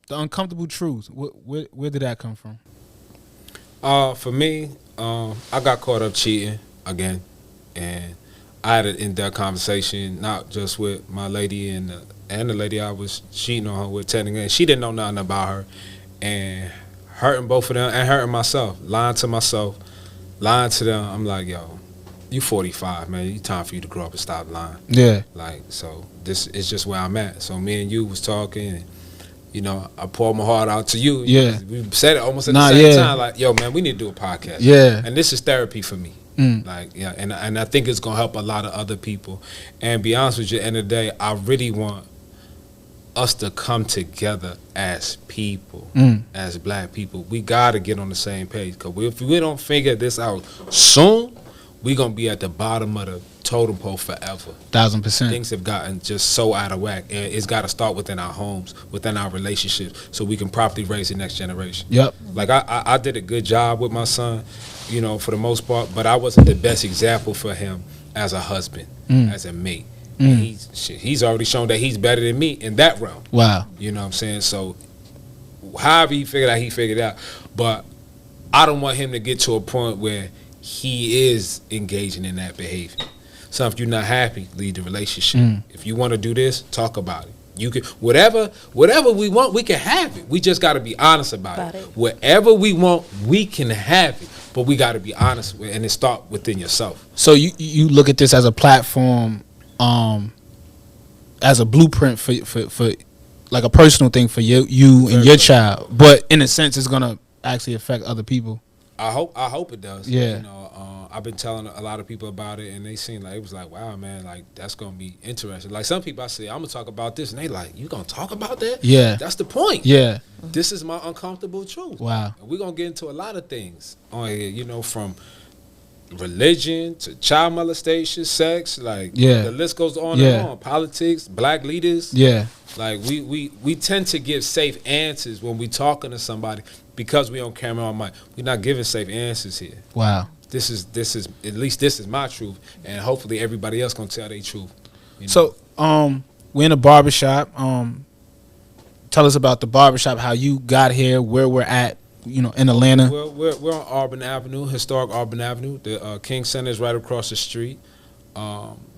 the uncomfortable truth. Where did that come from? For me, I got caught up cheating again, and I had an in-depth conversation, not just with my lady and the lady I was cheating on her with, technically, and she didn't know nothing about her, and hurting both of them and hurting myself, lying to myself, lying to them. I'm like, yo, you 45, man. It's time for you to grow up and stop lying. Yeah. Like, so this is just where I'm at. So me and you was talking, and, you know, I poured my heart out to you. Yeah. We said it almost at the same time, like, yo, man, we need to do a podcast. Yeah. And this is therapy for me. Like, yeah, and I think it's going to help a lot of other people. And be honest with you, at the end of the day, I really want us to come together as people, as black people. We got to get on the same page, because if we don't figure this out soon, we're going to be at the bottom of the totem pole forever. 1000%. Things have gotten just so out of whack, and it's got to start within our homes, within our relationships, so we can properly raise the next generation. Yep. Like, I did a good job with my son, you know, for the most part, but I wasn't the best example for him as a husband, as a mate. He's already shown that he's better than me in that realm. Wow. You know what I'm saying? So however he figured out. But I don't want him to get to a point where he is engaging in that behavior. So if you're not happy, leave the relationship. If you want to do this, talk about it. You can whatever we want, we can have it. We just got to be honest about it. Whatever we want, we can have it. But we got to be honest with, and it start within yourself. So you look at this as a platform, as a blueprint for like a personal thing for you and your child, but in a sense, it's gonna actually affect other people. I hope it does. Yeah. You know, I've been telling a lot of people about it, and they seem like it was like, wow, man, like that's gonna be interesting. Like some people, I say, I'm gonna talk about this, and they like, you gonna talk about that? Yeah. That's the point. Yeah. This is my uncomfortable truth. Wow. And we're gonna get into a lot of things on here, you know, from religion to child molestation, sex, like the list goes on and on. Politics, black leaders. Yeah. Like we tend to give safe answers when we talking to somebody because we on camera on mic. We're not giving safe answers here. Wow. This is at least this is my truth, and hopefully everybody else gonna tell their truth. You know? So we're in a barbershop. Tell us about the barbershop, how you got here, where we're at, you know, in Atlanta. Well, we're on Auburn Avenue, historic Auburn Avenue. The King Center is right across the street.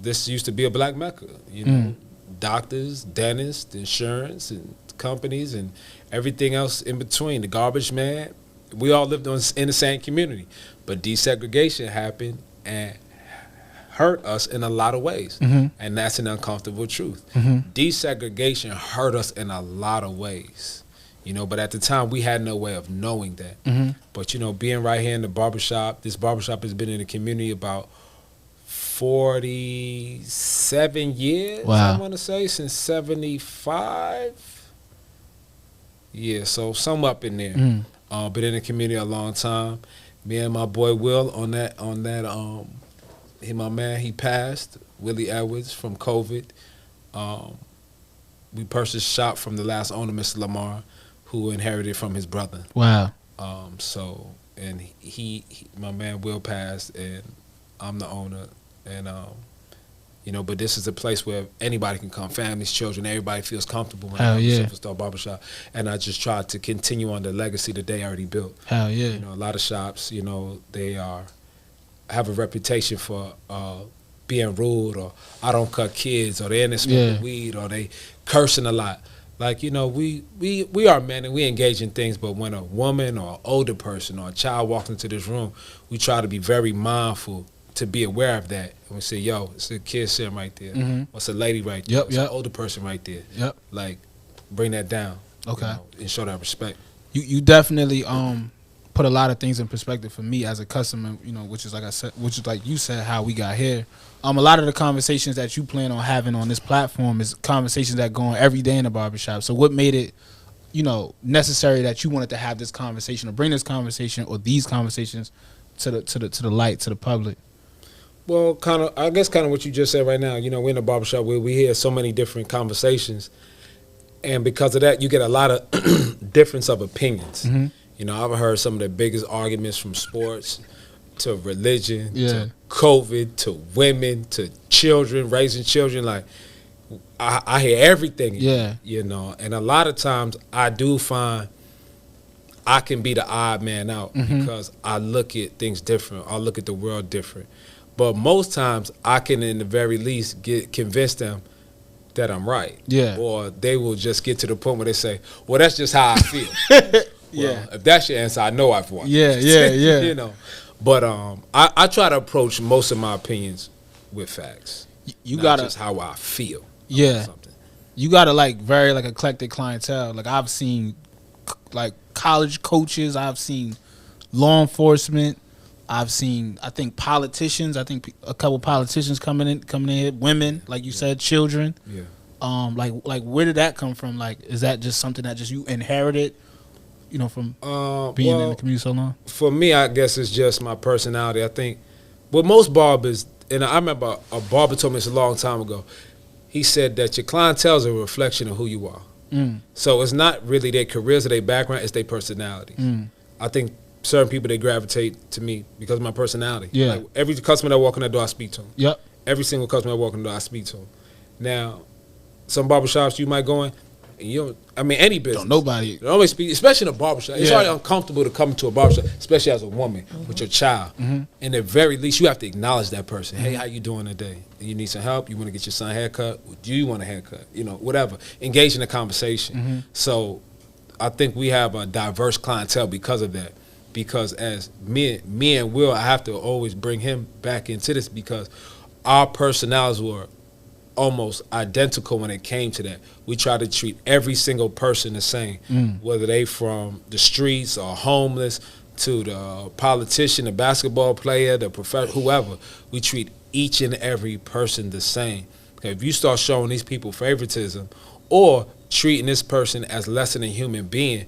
This used to be a black mecca, you know. Doctors, dentists, insurance, and companies, and everything else in between. The garbage man. We all lived in the same community, but desegregation happened and hurt us in a lot of ways, and that's an uncomfortable truth. Desegregation hurt us in a lot of ways, you know, but at the time we had no way of knowing that. But, you know, being right here in the barbershop, this barbershop has been in the community about 47 years, I want to say, since 75. Yeah, so some up in there. Been in the community a long time. Me and my boy Will on that my man, he passed, Willie Edwards, from COVID. We purchased shop from the last owner, Mr. Lamar, who inherited from his brother. Wow. So, and he my man Will passed, and I'm the owner, and you know, but this is a place where anybody can come, families, children, everybody feels comfortable when they have a Superstar Barbershop. And I just tried to continue on the legacy that they already built. Hell yeah. You know, a lot of shops, you know, they have a reputation for being rude, or I don't cut kids, or they in there smoking weed, or they cursing a lot. Like, you know, we are men and we engage in things, but when a woman or an older person or a child walks into this room, we try to be very mindful to be aware of that. And we say, yo, it's a kid sitting right there. Or it's a lady right there. It's an older person right there. Like, bring that down. Okay. You know, and show that respect. You definitely put a lot of things in perspective for me as a customer, you know, which is like I said, which is like you said, how we got here. A lot of the conversations that you plan on having on this platform is conversations that go on every day in the barbershop. So what made it, you know, necessary that you wanted to have this conversation or bring this conversation or these conversations to the light, to the public? Well, I guess what you just said right now. You know, we're in a barbershop where we hear so many different conversations, and because of that, you get a lot of difference of opinions. You know, I've heard some of the biggest arguments from sports to religion to COVID to women to children, raising children. Like, I hear everything. Yeah. You know, and a lot of times I do find I can be the odd man out because I look at things different. I look at the world different. But most times I can, in the very least, convince them that I'm right. Yeah. Or they will just get to the point where they say, well, that's just how I feel. Yeah. If that's your answer, I know I've won. Yeah. You know. But I try to approach most of my opinions with facts. You not gotta just how I feel. Yeah. Something. You gotta like very like eclectic clientele. Like I've seen like college coaches, I've seen law enforcement, I've seen I think politicians. I think a couple politicians coming in here. Women, like you said, children. Yeah. Like where did that come from? Like, is that just something that just you inherited? You know, from being in the community so long. For me, I guess it's just my personality. I think with most barbers, and I remember a barber told me this a long time ago. He said that your clientele is a reflection of who you are. So it's not really their careers or their background, it's their personalities. I think certain people, they gravitate to me because of my personality. Yeah. Like every customer that walk in the door, I speak to them. Yep. Every single customer that walk in the door, I speak to them. Now, some barbershops you might go in, and you don't, I mean, any business. Don't nobody. You always speak, especially in a barbershop. It's Yeah. already uncomfortable to come into a barbershop, especially as a woman with your child. And at very least, you have to acknowledge that person. Hey, how you doing today? You need some help? You want to get your son a haircut? Do you want a haircut? You know, whatever. Engage in the conversation. So I think we have a diverse clientele because of that. Because as me and Will, I have to always bring him back into this because our personalities were almost identical when it came to that. We try to treat every single person the same, whether they from the streets or homeless to the politician, the basketball player, the professor, whoever. We treat each and every person the same. If you start showing these people favoritism or treating this person as less than a human being,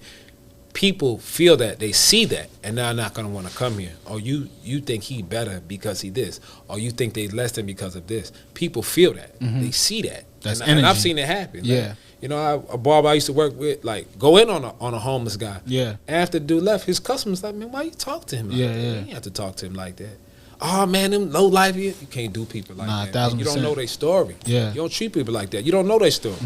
people feel that, they see that, and they're not going to want to come here. Or you think he better because he this. Or you think they less than because of this. People feel that. They see that. That's and I've energy. seen it happen. Yeah. Like, you know, a barber I used to work with, like, go in on a homeless guy. Yeah. After the dude left, his customers like, man, why you talk to him like that? You ain't have to talk to him like that. Oh, man, them low life, you can't do people like that. 1,000%. You don't know their story. Yeah. You don't treat people like that. You don't know their story.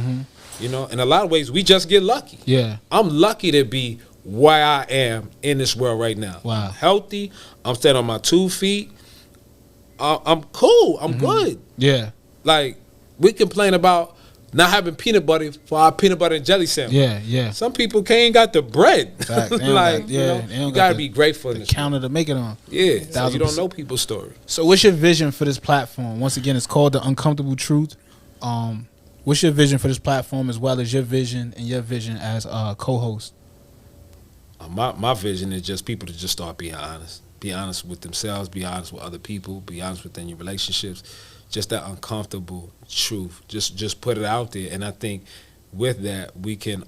You know, in a lot of ways, we just get lucky. Yeah. I'm lucky to be where I am in this world right now. Wow. I'm healthy. I'm standing on my 2 feet. I'm cool. I'm good. Yeah. Like, we complain about not having peanut butter for our peanut butter and jelly sandwich. Yeah. Some people can't got the bread. Fact. They don't Like, got- you yeah, know, they don't you got got to the- be grateful in The this counter to make it on. Yeah, so you don't 1,000%. know people's story. So what's your vision for this platform? Once again, it's called The Uncomfortable Truth. What's your vision for this platform as well as your vision and your vision as a co-host? My vision is just people to just start being honest. Be honest with themselves, be honest with other people, be honest within your relationships. Just that uncomfortable truth. Just put it out there. And I think with that, we can,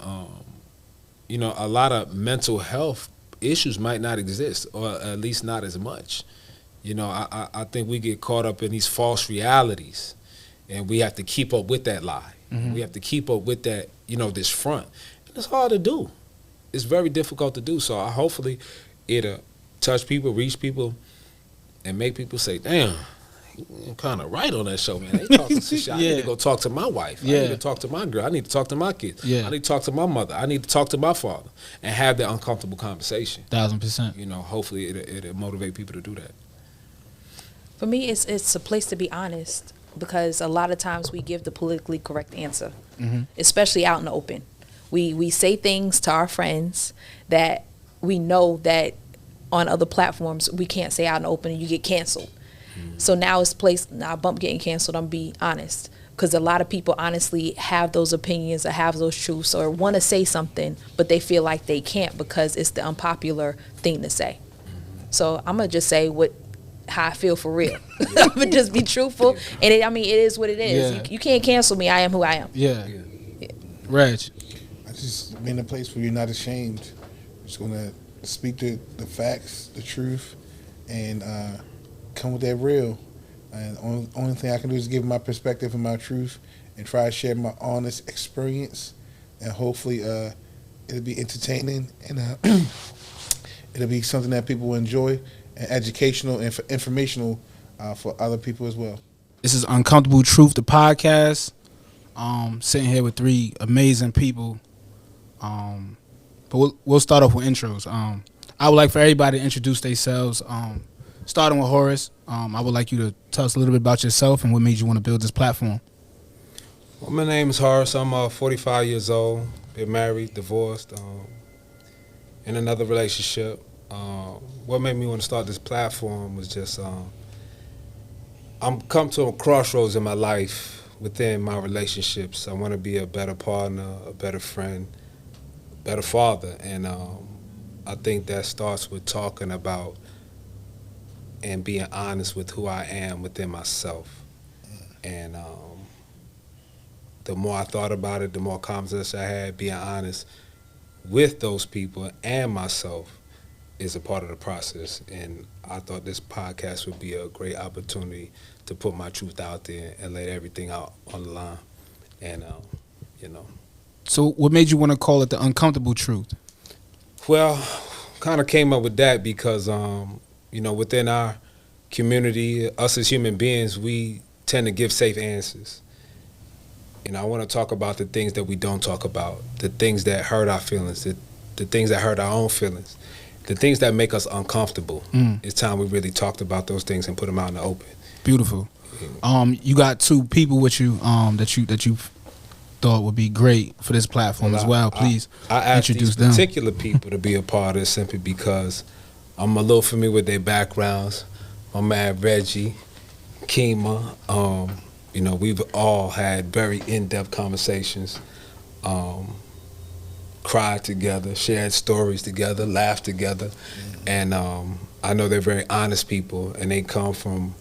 you know, a lot of mental health issues might not exist, or at least not as much. You know, I think we get caught up in these false realities, and we have to keep up with that lie. We have to keep up with that, you know, this front. And it's hard to do. It's very difficult to do. So hopefully it'll touch people, reach people, and make people say, damn, you're kind of right on that show, man. They talking some shit. I need to go talk to my wife. I need to talk to my girl. I need to talk to my kids. I need to talk to my mother. I need to talk to my father and have that uncomfortable conversation. 1,000%. You know, hopefully it'll motivate people to do that. For me, it's a place to be honest, because a lot of times we give the politically correct answer, especially out in the open. We say things to our friends that we know that on other platforms we can't say out in the open, and you get canceled. So now it's place. Now I bump getting canceled. I'm be honest, because a lot of people honestly have those opinions or have those truths or want to say something, but they feel like they can't because it's the unpopular thing to say. So I'm gonna just say how I feel for real. I'm gonna just be truthful, and it is what it is. Yeah. You can't cancel me. I am who I am. Yeah. Reg. I just be in a place where you're not ashamed. You're just gonna speak the facts, the truth, and come with that real. And only thing I can do is give my perspective and my truth, and try to share my honest experience, and hopefully it'll be entertaining and it'll be something that people will enjoy, and educational and informational for other people as well. This is Uncomfortable Truth, the podcast. Sitting here with three amazing people. But we'll start off with intros. I would like for everybody to introduce themselves. Starting with Horace, I would like you to tell us a little bit about yourself and what made you want to build this platform. Well, my name is Horace. I'm 45 years old. Been married, divorced, in another relationship. What made me want to start this platform was just I'm come to a crossroads in my life within my relationships. I want to be a better partner, a better friend, better father, and I think that starts with talking about and being honest with who I am within myself. And the more I thought about it, the more confidence I had being honest with those people and myself is a part of the process. And I thought this podcast would be a great opportunity to put my truth out there and let everything out on the line. And, So what made you want to call it The Uncomfortable Truth? Well, kind of came up with that because, within our community, us as human beings, we tend to give safe answers. I want to talk about the things that we don't talk about, the things that hurt our feelings, the things that hurt our own feelings, the things that make us uncomfortable. It's time we really talked about those things and put them out in the open. Beautiful. You got two people with you that you thought would be great for this platform as well. Please I asked introduce these them. particular people to be a part of this simply because I'm a little familiar with their backgrounds. My man Reggie, Kiema, we've all had very in-depth conversations, cried together, shared stories together, laughed together, and I know they're very honest people, and they come from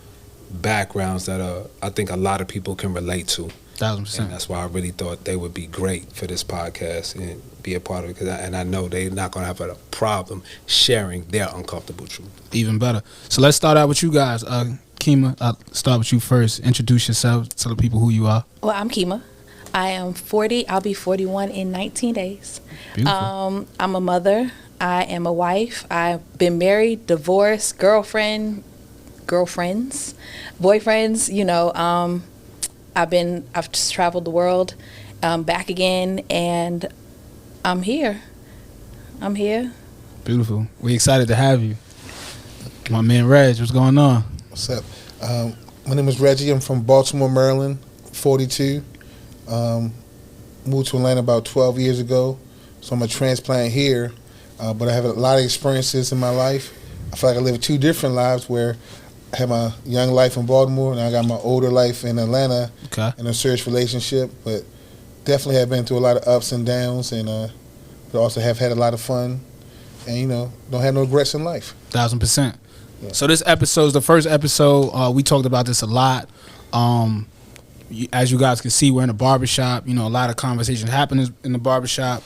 backgrounds that I think a lot of people can relate to. 1,000%. And that's why I really thought they would be great for this podcast and be a part of it. And I know they're not going to have a problem sharing their uncomfortable truth. Even better. So let's start out with you guys. Kiema, I'll start with you first. Introduce yourself. Tell the people who you are. Well, I'm Kiema. I am 40. I'll be 41 in 19 days. Beautiful. I'm a mother. I am a wife. I've been married, divorced, girlfriends, boyfriends. I've just traveled the world, back again, and I'm here. Beautiful. We're excited to have you. My man Reg, what's going on? What's up? My name is Reggie. I'm from Baltimore, Maryland, 42. Moved to Atlanta about 12 years ago, so I'm a transplant here, but I have a lot of experiences in my life. I feel like I live two different lives where I had my young life in Baltimore, and I got my older life in Atlanta. Okay. In a serious relationship, but definitely have been through a lot of ups and downs, and but also have had a lot of fun, and don't have no regrets in life. 1,000%. Yeah. So this episode is the first episode. We talked about this a lot. As you guys can see, we're in a barbershop. A lot of conversations happen in the barbershop,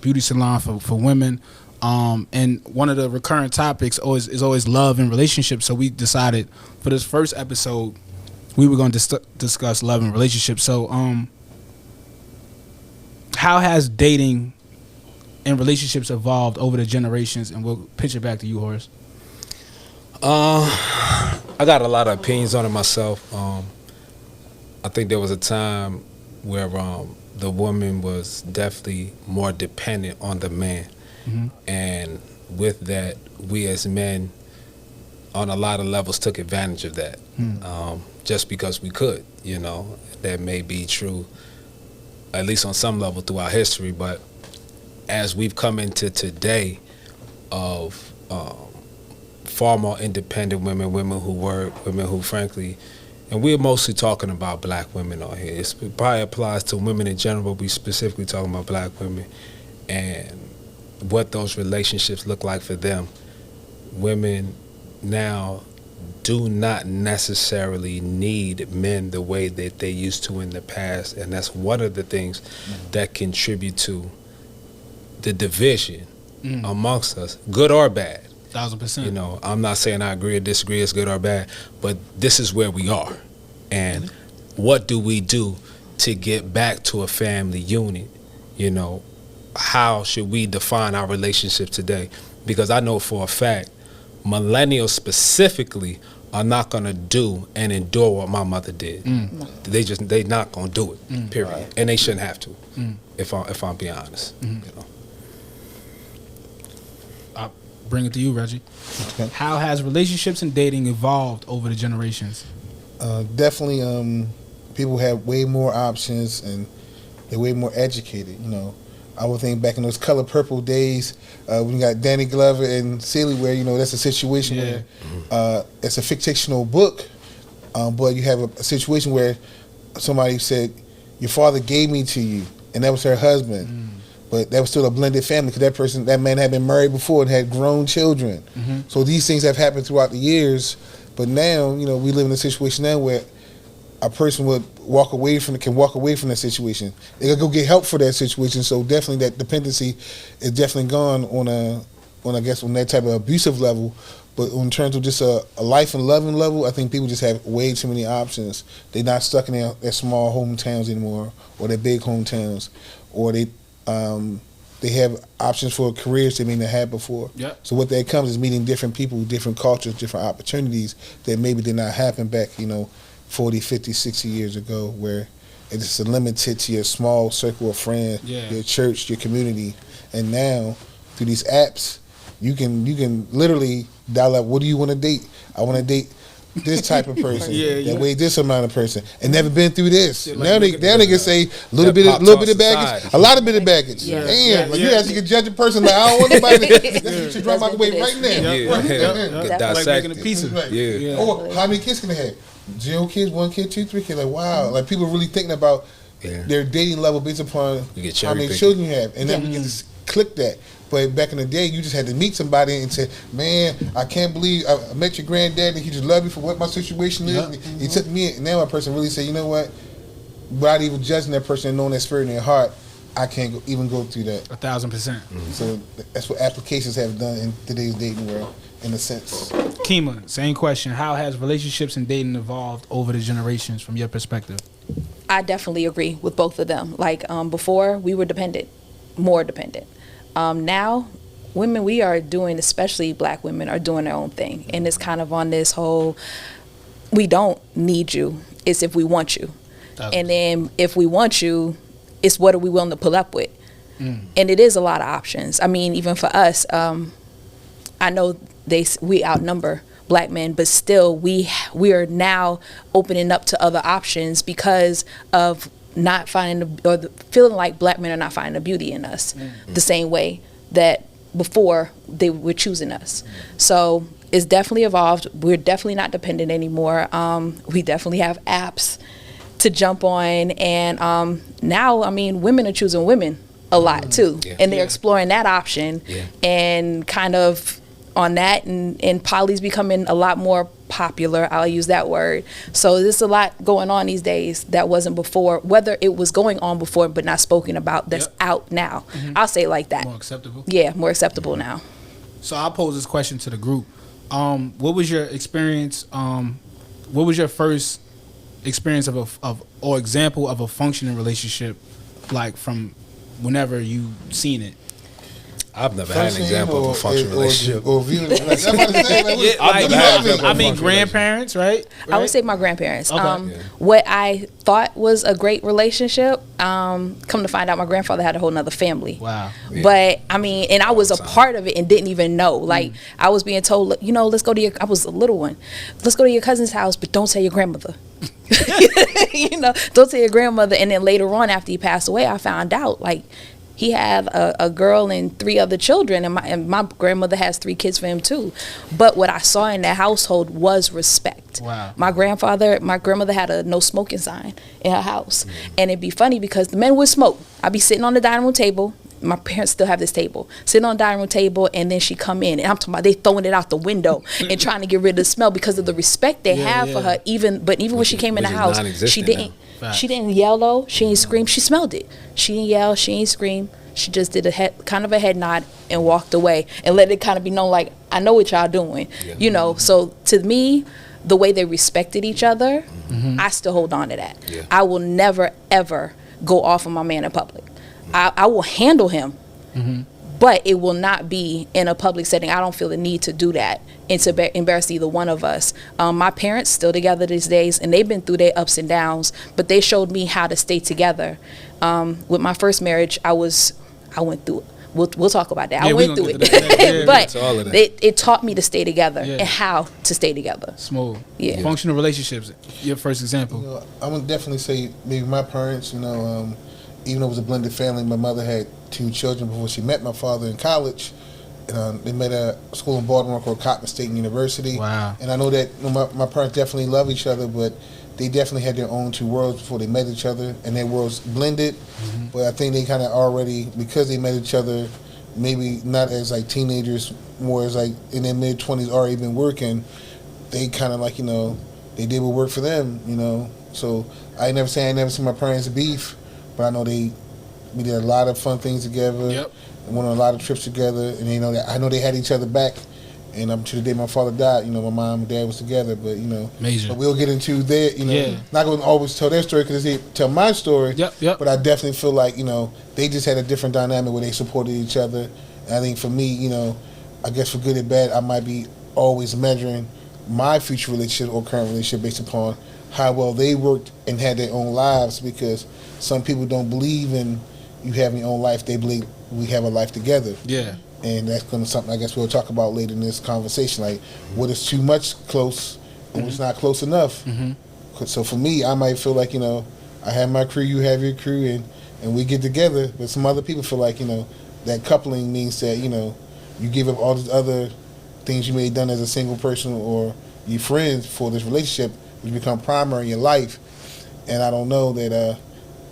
beauty salon for women. And one of the recurrent topics is always love and relationships. So we decided for this first episode, we were going to discuss love and relationships. So how has dating and relationships evolved over the generations? And we'll pitch it back to you, Horace. I got a lot of opinions on it myself. I think there was a time where the woman was definitely more dependent on the man. Mm-hmm. And with that, we as men, on a lot of levels, took advantage of that. Just because we could, that may be true, at least on some level throughout history. But as we've come into today of far more independent women who work, women who frankly, and we're mostly talking about black women on here. It probably applies to women in general, but we specifically talking about black women and what those relationships look like for them. Women now do not necessarily need men the way that they used to in the past, and that's one of the things that contribute to the division amongst us, good or bad. 1,000%. I'm not saying I agree or disagree, it's good or bad, but this is where we are. And what do we do to get back to a family unit? How should we define our relationship today? Because I know for a fact, millennials specifically are not gonna do and endure what my mother did. They not gonna do it. Period. And they shouldn't have to. If I'm being honest, you know. I'll bring it to you, Reggie. Okay. How has relationships and dating evolved over the generations? Definitely, people have way more options and they're way more educated. You know, I would think back in those Color Purple days when you got Danny Glover and Celie, where that's a situation where it's a fictional book, but you have a situation where somebody said your father gave me to you, and that was her husband. But that was still a blended family because that man had been married before and had grown children. So these things have happened throughout the years. But now, we live in a situation now where a person can walk away from that situation. They gotta go get help for that situation. So definitely that dependency is definitely gone on that type of abusive level. But in terms of just a life and loving level, I think people just have way too many options. They're not stuck in their small hometowns anymore, or their big hometowns, or they have options for careers they may not have before. Yep. So what that comes is meeting different people, different cultures, different opportunities that maybe did not happen back, 40, 50, 60 years ago, where it's limited to your small circle of friends, your church, your community. And now, through these apps, you can literally dial up, what do you want to date? I want to date this type of person that weigh this amount of person and never been through this. Now they can say a little bit of baggage, a lot of bit of baggage. Damn, you actually can judge a person like, I don't want nobody that should drop out the way right now. Dissect like making a piece of it. Oh, how many kids can they have? 0 kids, 1 kid, 2, 3 kids. Like, wow. Like, people really thinking about their dating level based upon how many children you have. And then we can just click that. But back in the day, you just had to meet somebody and say, man, I can't believe I met your granddad and he just loved me for what my situation is. He took me in. Now a person really say, you know what? Without even judging that person and knowing that spirit in their heart, I can't even go through that. 1,000%. So that's what applications have done in today's dating world, in a sense. Kiema, same question. How has relationships and dating evolved over the generations from your perspective? I definitely agree with both of them. Like before, we were more dependent. Now, women, we are doing, especially black women, are doing their own thing. And it's kind of on this whole, we don't need you, it's if we want you. And then if we want you, it's what are we willing to pull up with? And it is a lot of options. I mean, even for us, I know we outnumber black men, but still we are now opening up to other options because of not finding feeling like black men are not finding the beauty in us the same way that before they were choosing us. So it's definitely evolved. We're definitely not dependent anymore. We definitely have apps to jump on, and now, I mean, women are choosing women a lot too, and they're exploring that option, and kind of on that, and poly's becoming a lot more popular. I'll use that word. So there's a lot going on these days that wasn't before, whether it was going on before but not spoken about, that's out now. I'll say it like that. More acceptable? Yeah, more acceptable now. So I'll pose this question to the group. What was your experience, what was your first experience or example of a functioning relationship, like from whenever you seen it? I've never had an example of a functional relationship. I mean, grandparents, right? I would say my grandparents. Okay. What I thought was a great relationship, come to find out my grandfather had a whole nother family. Wow. Yeah. But, I mean, and I was a part of it and didn't even know. Like, I was being told, let's go to I was a little one. Let's go to your cousin's house, but don't tell your grandmother. Don't tell your grandmother. And then later on, after he passed away, I found out, like, he had a girl and 3 other children, and my grandmother has 3 kids for him too. But what I saw in that household was respect. Wow. My grandmother had a no smoking sign in her house. And it'd be funny because the men would smoke. I'd be sitting on the dining room table. My parents still have this table, sitting on the dining room table, and then she come in, and I'm talking about they throwing it out the window and trying to get rid of the smell because of the respect they have for her. Even when she came in the house, she didn't yell though, she ain't scream. She smelled it. She didn't yell, she ain't scream. She just did kind of a head nod and walked away and let it kind of be known, like, I know what y'all doing. So to me, the way they respected each other, I still hold on to that. I will never ever go off on my man in public. I will handle him, but it will not be in a public setting. I don't feel the need to do that and to embarrass either one of us. My parents still together these days, and they've been through their ups and downs, but they showed me how to stay together. With my first marriage, I went through it. We'll talk about that. Yeah, I went through it. But it taught me to stay together and how to stay together. Smooth. Yeah. Functional relationships. Your first example. You know, I would definitely say maybe my parents, even though it was a blended family, my mother had 2 children before she met my father in college. They met at a school in Baltimore called Coppin State University. Wow. And I know that my parents definitely love each other, but they definitely had their own 2 worlds before they met each other, and their worlds blended. Mm-hmm. But I think they kind of already, because they met each other, maybe not as like teenagers, more as like in their mid-20s, already been working. They kind of like they did what worked for them. So I never seen my parents beef, but I know we did a lot of fun things together. Yep. And went on a lot of trips together, and I know they had each other back. And up to the day my father died, my mom and dad was together. But Major. But we'll get into their, not going to always tell their story because they tell my story. Yep. But I definitely feel like they just had a different dynamic where they supported each other. And I think for me, I guess for good and bad, I might be always measuring my future relationship or current relationship based upon how well they worked and had their own lives. Because some people don't believe in you having your own life; they believe we have a life together. Yeah. And that's going to be something I guess we'll talk about later in this conversation, like what is too much close and what's not close enough. Mm-hmm. So for me, I might feel like, I have my crew, you have your crew, and we get together. But some other people feel like, that coupling means that, you give up all these other things you may have done as a single person or your friends for this relationship, which become primary in your life. And I don't know that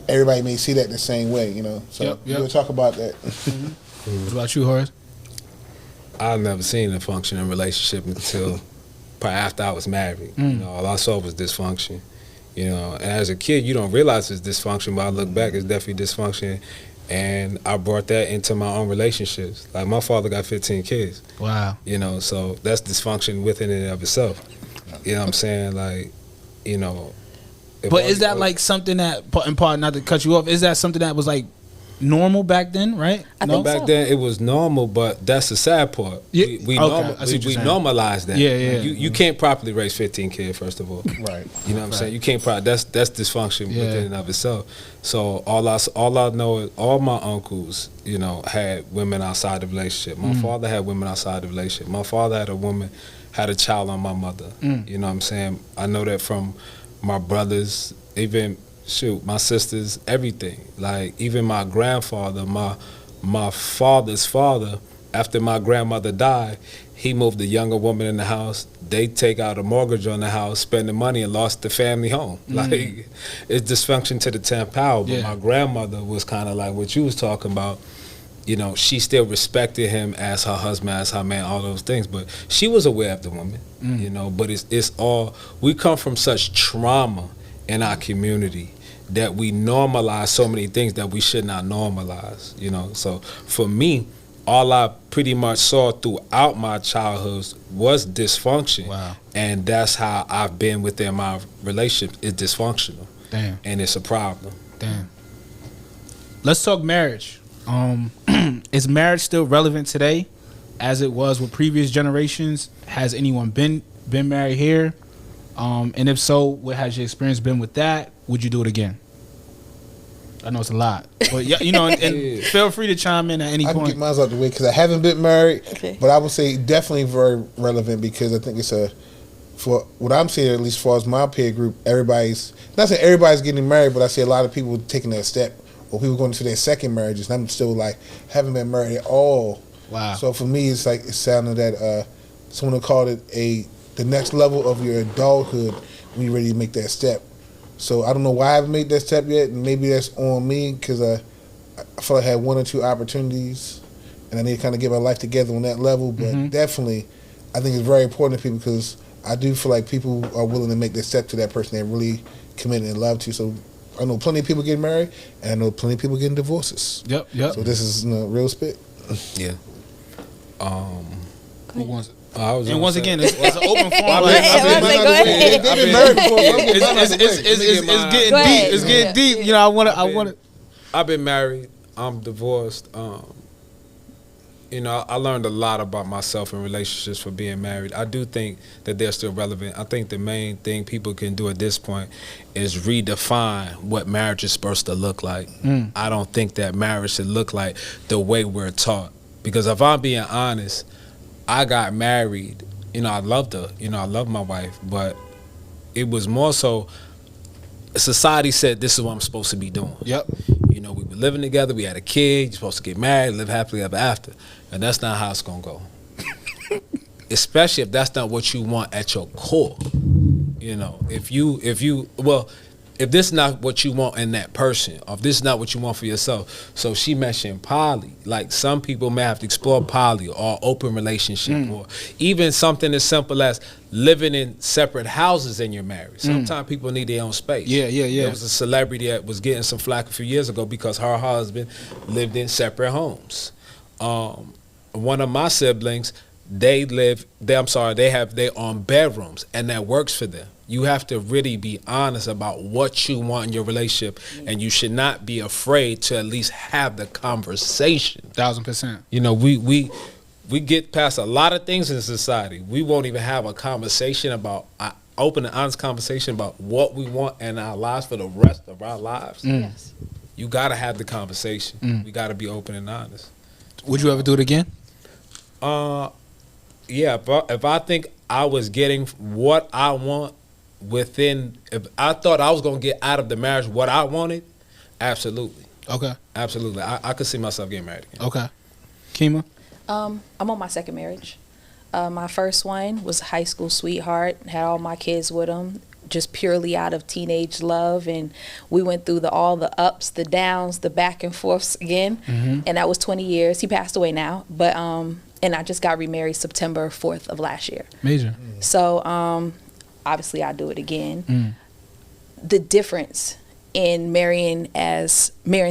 everybody may see that the same way, So we'll talk about that. Mm-hmm. What about you, Horace? I've never seen a functioning relationship until probably after I was married. All I saw was dysfunction. And as a kid, you don't realize it's dysfunction, but I look back, it's definitely dysfunction. And I brought that into my own relationships. Like, my father got 15 kids. Wow. So that's dysfunction within and of itself. You know what I'm saying? Like, But is that like something that, in part, not to cut you off, is that something that was like normal back then, right? I think back so. then it was normal, but that's the sad part. Yeah. We normalized that. Yeah. You can't properly raise 15 kids, first of all. Right. You know what I'm saying? You can't that's dysfunction within and of itself. So all I know is all my uncles, had women outside the relationship. My father had women outside the relationship. My father had a child on my mother. You know what I'm saying? I know that from my brothers, even my sisters, everything. Like, even my grandfather, my father's father, after my grandmother died, he moved a younger woman in the house. They take out a mortgage on the house, spend the money, and lost the family home. Like, it's dysfunction to the 10th power. But my grandmother was kind of like what you was talking about. She still respected him as her husband, as her man, all those things. But she was aware of the woman, But it's all, we come from such trauma in our community that we normalize so many things that we should not normalize, So for me, all I pretty much saw throughout my childhood was dysfunction. Wow. And that's how I've been within my relationship. It's dysfunctional. Damn. And it's a problem. Damn. Let's talk marriage. Is marriage still relevant today as it was with previous generations? Has anyone been married here? And if so, what has your experience been with that? Would you do it again? I know it's a lot, but and feel free to chime in at any point. I can get mine out the way because I haven't been married, Okay. but I would say definitely very relevant because I think it's for what I'm seeing, at least as far as my peer group, everybody's, not saying everybody's getting married, but I see a lot of people taking that step or people going to their second marriages, and I'm still like, haven't been married at all. Wow. So for me, it's like, it sounded that someone called it the next level of your adulthood when you're ready to make that step. So I don't know why I haven't made that step yet, and maybe that's on me because I feel like I had 1 or 2 opportunities, and I need to kind of get my life together on that level. But definitely, I think it's very important to people because I do feel like people are willing to make that step to that person they really committed and love to. So I know plenty of people getting married, and I know plenty of people getting divorces. Yep. So this is real spit. Yeah. Who wants it? And once again, it's an open forum. They've been married before. It's getting deep. It's getting deep. I want to. I've been married. I'm divorced. You know, I learned a lot about myself in relationships for being married. I do think that they're still relevant. I think the main thing people can do at this point is redefine what marriage is supposed to look like. I don't think that marriage should look like the way we're taught. Because if I'm being honest, I got married. You know, I loved her. You know, I love my wife. But it was more so society said this is what I'm supposed to be doing. Yep. You know, we were living together. We had a kid. You're supposed to get married, live happily ever after. And that's not how it's going to go. Especially if that's not what you want at your core. You know, if this is not what you want in that person, or if this is not what you want for yourself. So she mentioned poly. Like, some people may have to explore poly or open relationship, or even something as simple as living in separate houses in your marriage. Sometimes people need their own space. Yeah. There was a celebrity that was getting some flack a few years ago because her husband lived in separate homes. One of my siblings, they have their own bedrooms, and that works for them. You have to really be honest about what you want in your relationship, and you should not be afraid to at least have the conversation. 1000%. You know, we get past a lot of things in society. We won't even have a conversation about open and honest conversation about what we want in our lives for the rest of our lives. Yes. You got to have the conversation. We got to be open and honest. Would you ever do it again? Yeah, but if I think I was getting what I want if I thought I was going to get out of the marriage what I wanted, absolutely. Okay. Absolutely. I could see myself getting married again. Okay. Kiema? I'm on my second marriage. My first one was a high school sweetheart, had all my kids with him, just purely out of teenage love, and we went through all the ups, the downs, the back and forths again, and that was 20 years. He passed away now, but and I just got remarried September 4th of last year. Major. So obviously I do it again. The difference in marrying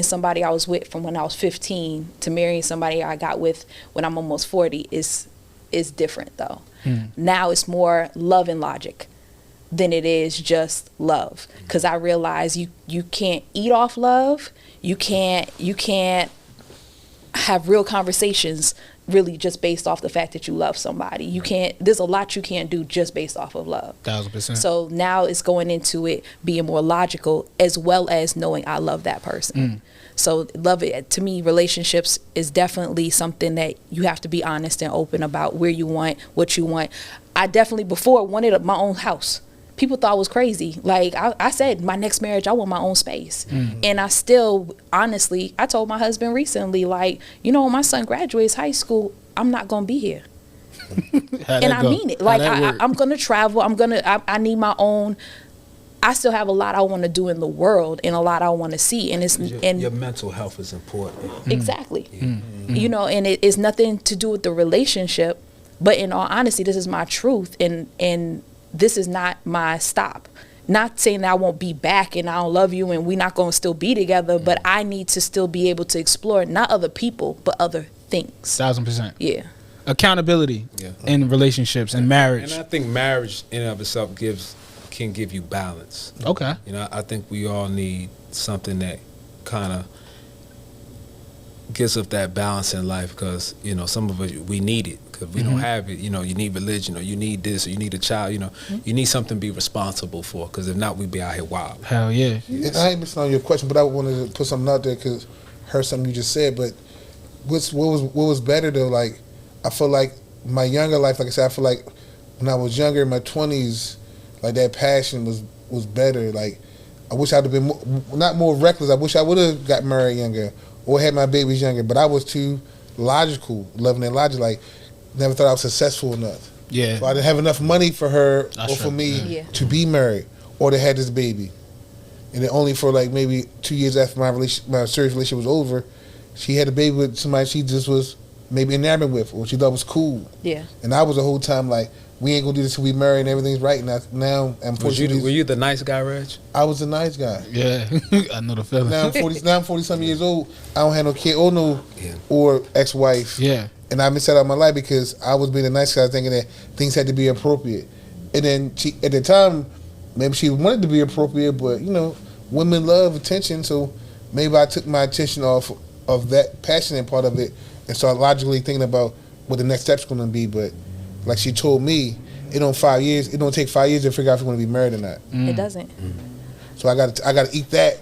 somebody I was with from when I was 15 to marrying somebody I got with when I'm almost 40 is different though. Now it's more love and logic than it is just love, because I realize you can't eat off love. You can't have real conversations really just based off the fact that you love somebody. You can't, there's a lot you can't do just based off of love. 1000%. So now it's going into it being more logical, as well as knowing I love that person. So love it, to me, relationships is definitely something that you have to be honest and open about where you want, what you want. I definitely before wanted my own house. People thought I was crazy. Like I said, my next marriage, I want my own space. And I still, honestly, I told my husband recently, like, you know, when my son graduates high school, I'm not going to be here. And I mean it. Like, I'm going to travel. I need my own. I still have a lot I want to do in the world and a lot I want to see. And your mental health is important. Exactly. You know, and it's nothing to do with the relationship, but in all honesty, this is my truth. And this is not my stop. Not saying that I won't be back and I don't love you and we're not going to still be together, but I need to still be able to explore not other people, but other things. 1000%. Yeah. Accountability in relationships and marriage. And I think marriage in and of itself can give you balance. Okay. You know, I think we all need something that kind of gives us that balance in life, because, you know, some of us, we need it because we don't have it. You know, you need religion, or you need this, or you need a child. You know, you need something to be responsible for, because if not, we'd be out here wild. Hell yeah. And I ain't missing on your question, but I wanted to put something out there because I heard something you just said. But what was better though? Like, I feel like my younger life, like I said, I feel like when I was younger in my 20s, like that passion was better. Like, I wish I'd have been not more reckless. I wish I would have got married younger or had my babies younger, but I was too logical, loving and logic. Like, never thought I was successful enough. Yeah. So I didn't have enough money for her or for me to be married or to have this baby. And then only for like maybe 2 years after my serious relationship was over, she had a baby with somebody she just was maybe enamored with or she thought was cool. Yeah. And I was the whole time like, we ain't gonna do this till we married and everything's right. Now I'm 40. Were you the nice guy, Reg? I was the nice guy. Yeah. I know the feeling. Now I'm 40 something years old. I don't have no kid or ex-wife. Yeah. And I missed out on my life because I was being a nice guy, thinking that things had to be appropriate. And then she, at the time, maybe she wanted to be appropriate, but you know, women love attention, so maybe I took my attention off of that passionate part of it and start logically thinking about what the next step's going to be. But like she told me, it don't take 5 years to figure out if you want to be married or not. It doesn't. So I got to eat that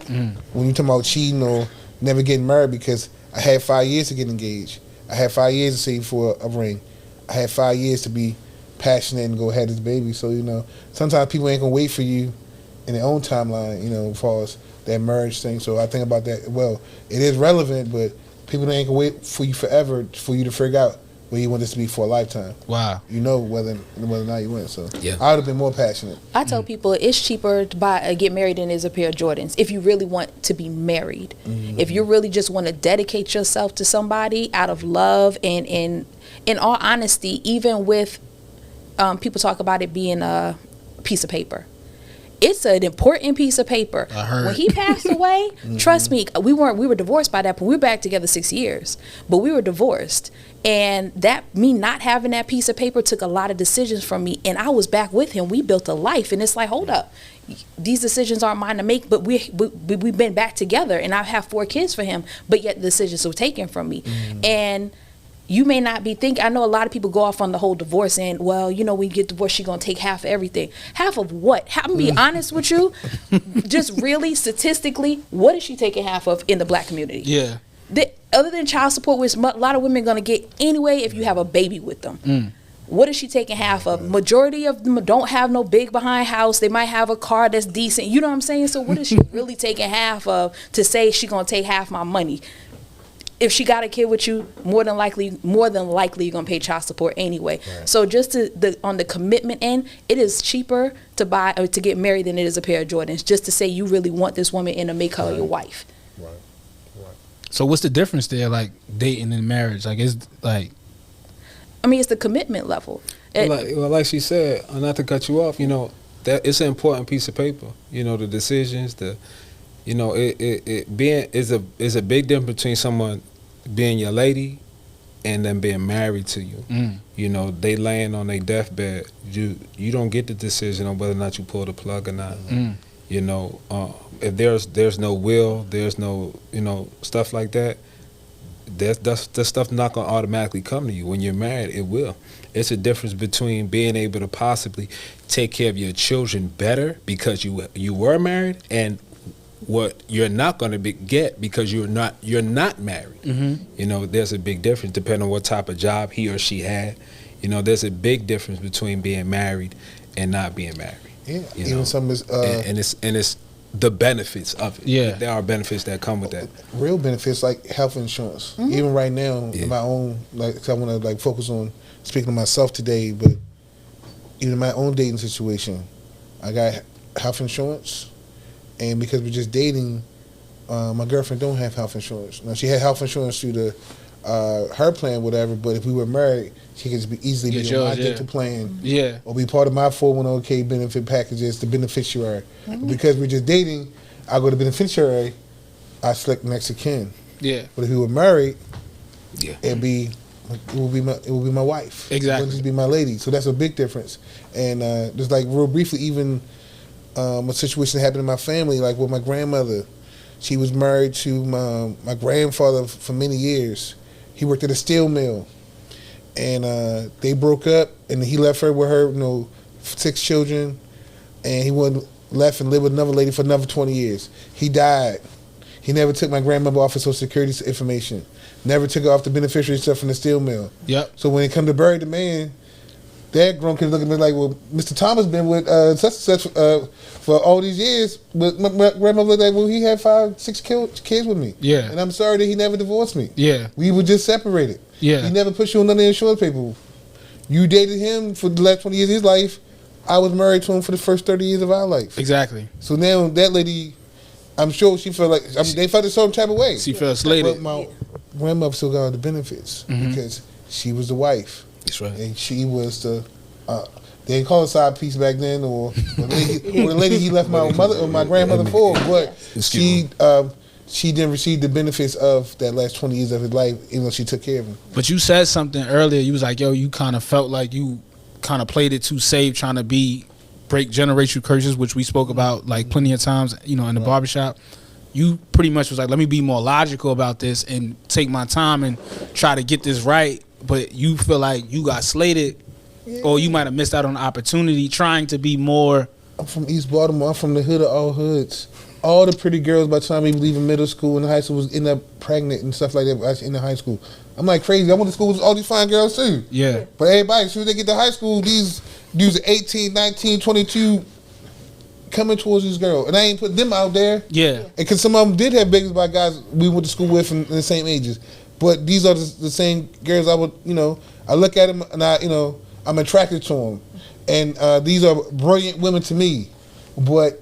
when you talking about cheating or never getting married, because I had 5 years to get engaged. I had 5 years to save for a ring. I had 5 years to be passionate and go have this baby. So, you know, sometimes people ain't going to wait for you in their own timeline, you know, as far as that marriage thing. So I think about that. Well, it is relevant, but people ain't going to wait for you forever for you to figure out where you want this to be for a lifetime. Wow. You know whether or not you went. So Yeah. I would have been more passionate. I tell people it's cheaper to get married than it is a pair of Jordans if you really want to be married. If you really just want to dedicate yourself to somebody out of love and in all honesty, even with people talk about it being a piece of paper. It's an important piece of paper. I heard. When he passed away, trust me, we were divorced by that point. We were back together 6 years, but we were divorced. And that, me not having that piece of paper took a lot of decisions from me. And I was back with him. We built a life. And it's like, hold up, these decisions aren't mine to make, but we've been back together. And I have 4 kids for him, but yet the decisions were taken from me. And you may not be thinking, I know a lot of people go off on the whole divorce and, well, you know, when you get divorced, she's going to take half of everything. Half of what? I'm going to be honest with you. Just really, statistically, what is she taking half of in the black community? Yeah. Other than child support, which a lot of women are going to get anyway if you have a baby with them. What is she taking half of? Majority of them don't have no big behind house. They might have a car that's decent. You know what I'm saying? So what is she really taking half of to say she's going to take half my money? If she got a kid with you, more than likely you're gonna pay child support anyway. Right. So just on the commitment end, it is cheaper to buy or to get married than it is a pair of Jordans. Just to say you really want this woman and to make her your wife. Right. So what's the difference there, like dating and marriage? Like, it's like, I mean, it's the commitment level. Like she said, not to cut you off, you know, that it's an important piece of paper. You know, the decisions, you know, it being is a big difference between someone being your lady and them being married to you. You know, they laying on their deathbed. You don't get the decision on whether or not you pull the plug or not. You know, if there's no will, there's no, you know, stuff like that. That stuff not gonna automatically come to you. When you're married, it will. It's a difference between being able to possibly take care of your children better because you were married, and what you're not going to get because you're not married. You know, there's a big difference depending on what type of job he or she had. You know, there's a big difference between being married and not being married. Yeah, you even know? some is and it's the benefits of it. Yeah, there are benefits that come with that. Real benefits like health insurance. Even right now, in my own, like, I want to like focus on speaking to myself today, but even in my own dating situation, I got health insurance. And because we're just dating, my girlfriend don't have health insurance. Now, she had health insurance through the her plan, whatever. But if we were married, she could easily be on my dental plan, or be part of my 401k benefit packages, the beneficiary. But because we're just dating, I go to beneficiary, I select next of kin. But if we were married, it will be my wife. Exactly. It would just be my lady. So that's a big difference. And just like real briefly, even. A situation happened in my family, like with my grandmother. She was married to my grandfather for many years. He worked at a steel mill, and they broke up, and he left her with her, 6 children, and he left and lived with another lady for another 20 years. He died. He never took my grandmother off of Social Security information. Never took her off the beneficiary stuff from the steel mill. So when it come to bury the man, that grown kid look at me like, well, Mr. Thomas been with such and such for all these years. But my grandmother looked like, well, he had 5, 6 kids with me. And I'm sorry that he never divorced me. We were just separated. He never put you on none of the insurance paper. You dated him for the last 20 years of his life. I was married to him for the first 30 years of our life. Exactly. So now that lady, I'm sure she felt like, they felt the same type of way. She felt slated. But my grandmother still got all the benefits because she was the wife. That's right. And she was the, they didn't call her side piece back then, or the lady he left my mother or my grandmother for, but she didn't receive the benefits of that last 20 years of his life, even though she took care of him. But you said something earlier. You was like, yo, you kind of felt like you kind of played it too safe, trying to break generational curses, which we spoke about like plenty of times, in the barbershop. you pretty much was like, let me be more logical about this and take my time and try to get this right. But you feel like you got slated, or you might have missed out on the opportunity trying to be more. I'm from East Baltimore. I'm from the hood of all hoods. All the pretty girls by the time we leaving middle school and high school was end up pregnant and stuff like that in the high school. I'm like crazy. I went to school with all these fine girls too. Yeah. But everybody, as soon as they get to high school, these dudes are 18, 19, 22 coming towards this girl. And I ain't put them out there. Yeah. Because some of them did have babies by guys we went to school with in the same ages. But these are the same girls I would, I look at them and I'm attracted to them. And these are brilliant women to me. But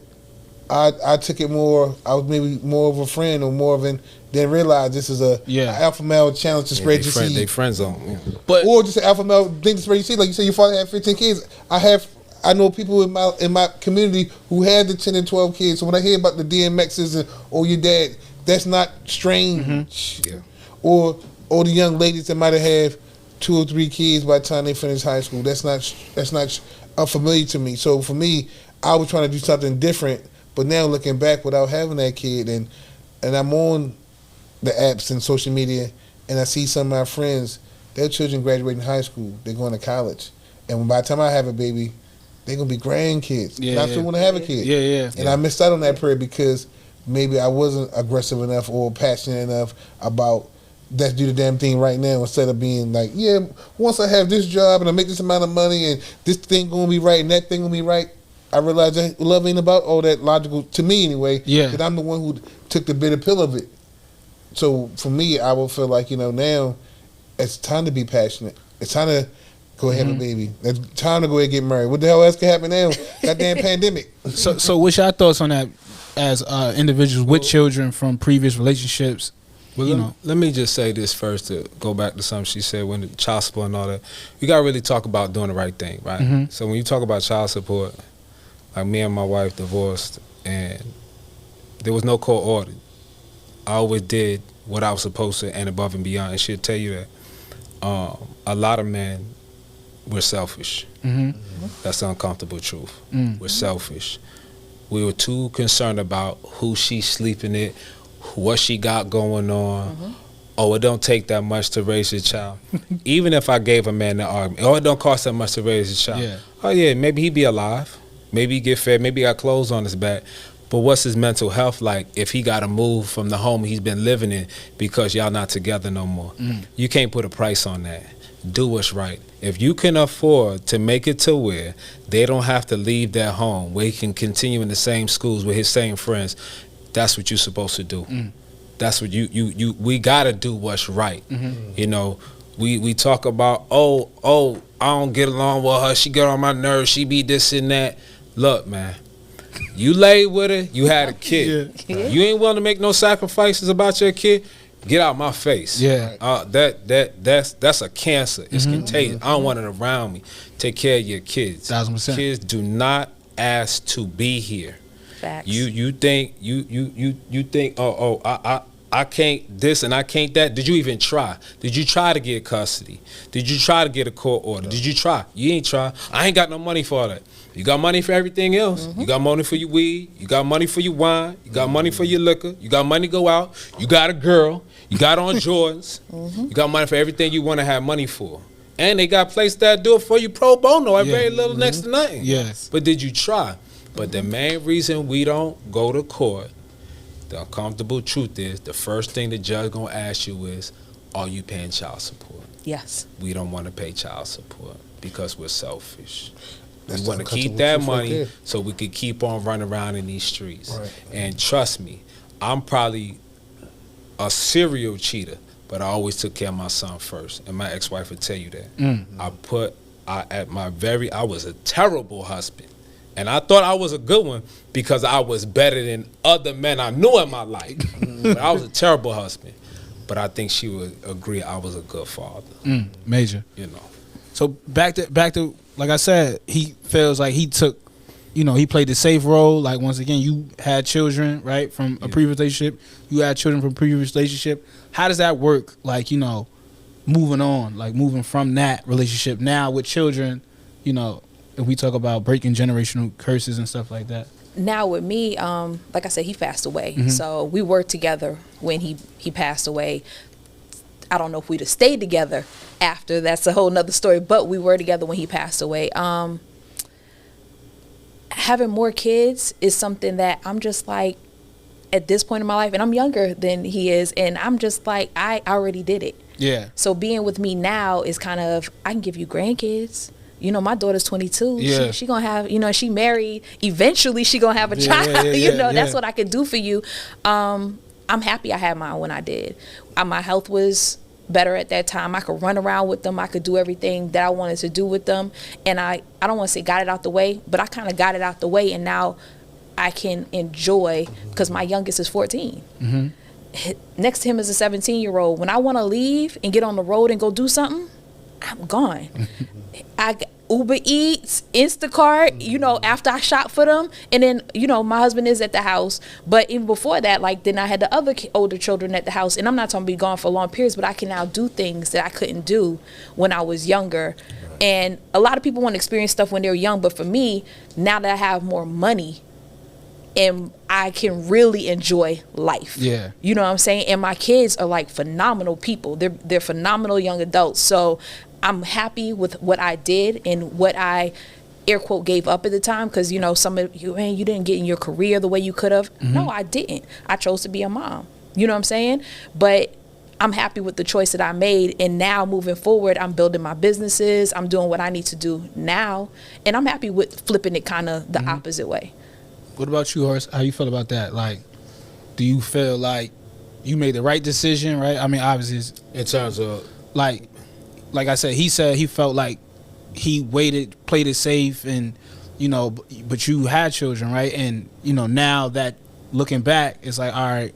I took it more, I was maybe more of a friend or more of an, then realize this is a alpha male challenge to spread your seed. They friend zone. Yeah. But or just an alpha male thing to spread your seed. Like you said, your father had 15 kids. I know people in my community who had the 10 and 12 kids. So when I hear about the DMXs or your dad, that's not strange. Mm-hmm. Yeah. Or the young ladies that might have had 2 or 3 kids by the time they finish high school. That's not unfamiliar to me. So for me, I was trying to do something different. But now looking back without having that kid, and I'm on the apps and social media, and I see some of my friends, their children graduating high school, they're going to college. And by the time I have a baby, they're going to be grandkids. Yeah, and I still want to have a kid. Yeah. And I missed out on that period because maybe I wasn't aggressive enough or passionate enough about let's do the damn thing right now instead of being like, yeah, once I have this job and I make this amount of money and this thing going to be right and that thing going to be right, I realized that love ain't about all that logical, to me anyway, because I'm the one who took the bitter pill of it. So for me, I will feel like, now it's time to be passionate. It's time to go ahead and have a baby. It's time to go ahead and get married. What the hell else can happen now? Goddamn pandemic. So what's your thoughts on that as individuals with children from previous relationships? Well, let me just say this first to go back to something she said when the child support and all that. You got to really talk about doing the right thing, right? Mm-hmm. So when you talk about child support, like me and my wife divorced and there was no court order. I always did what I was supposed to and above and beyond. And she'll tell you that a lot of men were selfish. Mm-hmm. That's the uncomfortable truth. Mm. We're selfish. We were too concerned about who she's sleeping with, what she got going on. Mm-hmm. Oh, it don't take that much to raise a child. Even if I gave a man the argument, oh, it don't cost that much to raise a child. Yeah. Oh, yeah, maybe he'd be alive. Maybe he get fed. Maybe he got clothes on his back. But what's his mental health like if he got to move from the home he's been living in because y'all not together no more? Mm. You can't put a price on that. Do what's right. If you can afford to make it to where they don't have to leave their home, where he can continue in the same schools with his same friends, that's what you're supposed to do. Mm. That's what we got to do what's right. Mm-hmm. We talk about, oh, I don't get along with her. She get on my nerves. She be this and that. Look, man, you laid with her. You had a kid. Yeah. You ain't willing to make no sacrifices about your kid. Get out my face. Yeah. That's a cancer. It's contagious. I don't want it around me. Take care of your kids. 1000%. Kids do not ask to be here. Facts. You think I can't this and I can't that. Did you even try? Did you try to get custody? Did you try to get a court order? Did you try? You ain't try. I ain't got no money for that. You got money for everything else. You got money for your weed. You got money for your wine. You got money for your liquor. You got money to go out. You got a girl. You got on Jordans. You got money for everything you want to have money for. And they got places that do it for you pro bono at very little next to nothing. Yes. But did you try? But the main reason we don't go to court, the uncomfortable truth is, the first thing the judge gonna ask you is, are you paying child support? Yes. We don't want to pay child support because we're selfish. That's We want to the keep uncomfortable that truth right money there. so we could keep on running around in these streets. Right. And trust me, I'm probably a serial cheater, but I always took care of my son first. And my ex-wife would tell you that. I was a terrible husband. And I thought I was a good one because I was better than other men I knew in my life. But I was a terrible husband. But I think she would agree I was a good father. Major. So back to like I said, he feels like he took, he played the safe role. Like once again, you had children, right, from a previous relationship. You had children from a previous relationship. How does that work? Like, moving on, like moving from that relationship now with children, if we talk about breaking generational curses and stuff like that. now with me, like I said, he passed away. So we were together when he passed away. I don't know if we'd have stayed together after. That's a whole nother story. But we were together when he passed away. Having more kids is something that I'm just like, at this point in my life, and I'm younger than he is, and I'm just like, I already did it. Yeah. So being with me now is kind of, I can give you grandkids. You know, my daughter's 22. Yeah. She gonna have, you know, she married. Eventually, she gonna have a child. You know, that's what I could do for you. I'm happy I had mine when I did. My health was better at that time. I could run around with them. I could do everything that I wanted to do with them. And I don't want to say got it out the way, but I kind of got it out the way, and now I can enjoy, because my youngest is 14. Next to him is a 17-year-old. When I want to leave and get on the road and go do something, I'm gone. I Uber Eats, Instacart, you know, after I shop for them. And then, you know, my husband is at the house. But even before that, like, then I had the other older children at the house. And I'm not talking to be gone for long periods, but I can now do things that I couldn't do when I was younger. And a lot of people want to experience stuff when they're young. But for me, now that I have more money, and I can really enjoy life. Yeah. You know what I'm saying? And my kids are like phenomenal people. They're phenomenal young adults. So I'm happy with what I did and what I, air quote, gave up at the time. Because, you know, some of you, man, you didn't get in your career the way you could have. No, I didn't. I chose to be a mom. You know what I'm saying? But I'm happy with the choice that I made. And now moving forward, I'm building my businesses. I'm doing what I need to do now. And I'm happy with flipping it kind of the opposite way. What about you, Horace? How you feel about that? Like, do you feel like you made the right decision, right? I mean, obviously, in terms of like I said he felt like he waited, played it safe, and, you know, but you had children, right? And, you know, now that looking back, it's like, all right,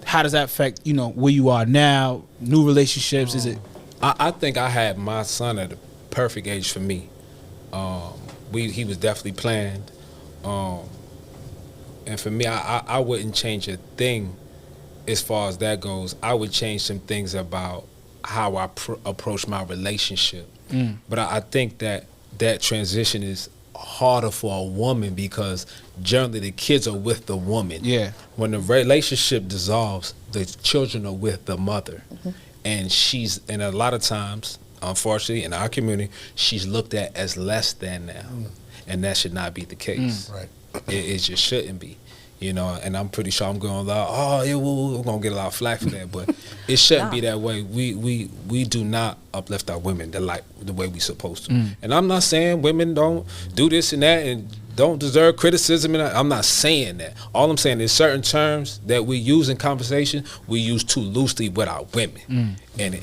how does that affect, you know, where you are now, new relationships? Is it? I think I had my son at the perfect age for me. He was definitely planned. And for me, I wouldn't change a thing as far as that goes. I would change some things about how I approach my relationship. But I think that transition is harder for a woman because generally the kids are with the woman. Yeah. When the relationship dissolves, the children are with the mother. And and a lot of times, unfortunately, in our community, she's looked at as less than now. And that should not be the case. Right. It just shouldn't be, you know. And I'm pretty sure I'm going to, we're going to get a lot of flack for that, but it shouldn't be that way. We do not uplift our women the way we supposed to. And I'm not saying women don't do this and that and don't deserve criticism. And I'm not saying that. All I'm saying is certain terms that we use in conversation, we use too loosely with our women. And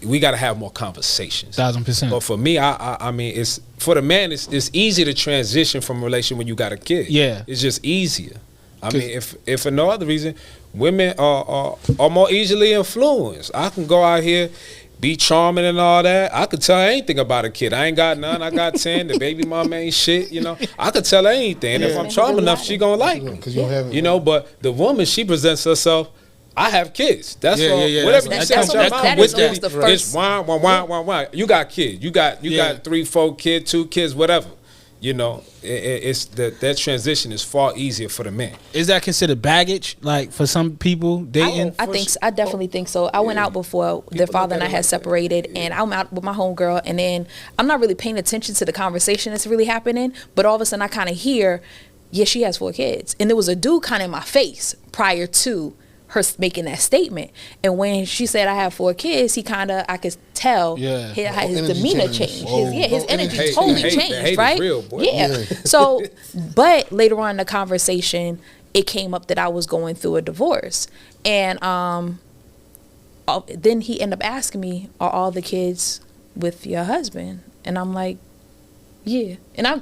we got to have more conversations. 1000%. But for me, I mean, it's for the man. It's easy to transition from a relation when you got a kid. Yeah, it's just easier. I mean, if for no other reason, women are more easily influenced. I can go out here, be charming and all that. I could tell her anything about a kid. I ain't got none. I got 10. The baby mama ain't shit. You know, I could tell her anything. And if I'm charming enough, she gonna like me. You know, but the woman, she presents herself. I have kids. That's all. Whatever you say, it's wine. You got kids. You got 3, 4 kids, 2 kids, whatever. You know, it's that transition is far easier for the man. Is that considered baggage? Like for some people dating? I definitely think so. I went out before their father and I had separated, and I'm out with my homegirl, and then I'm not really paying attention to the conversation that's really happening. But all of a sudden, I kind of hear, yeah, she has 4 kids, and there was a dude kind of in my face prior to her making that statement. And when she said I have 4 kids, he kind of, I could tell his demeanor changed. His energy totally changed, right? Real, boy. Yeah. So, but later on in the conversation, it came up that I was going through a divorce. And then he ended up asking me, are all the kids with your husband? And I'm like, yeah.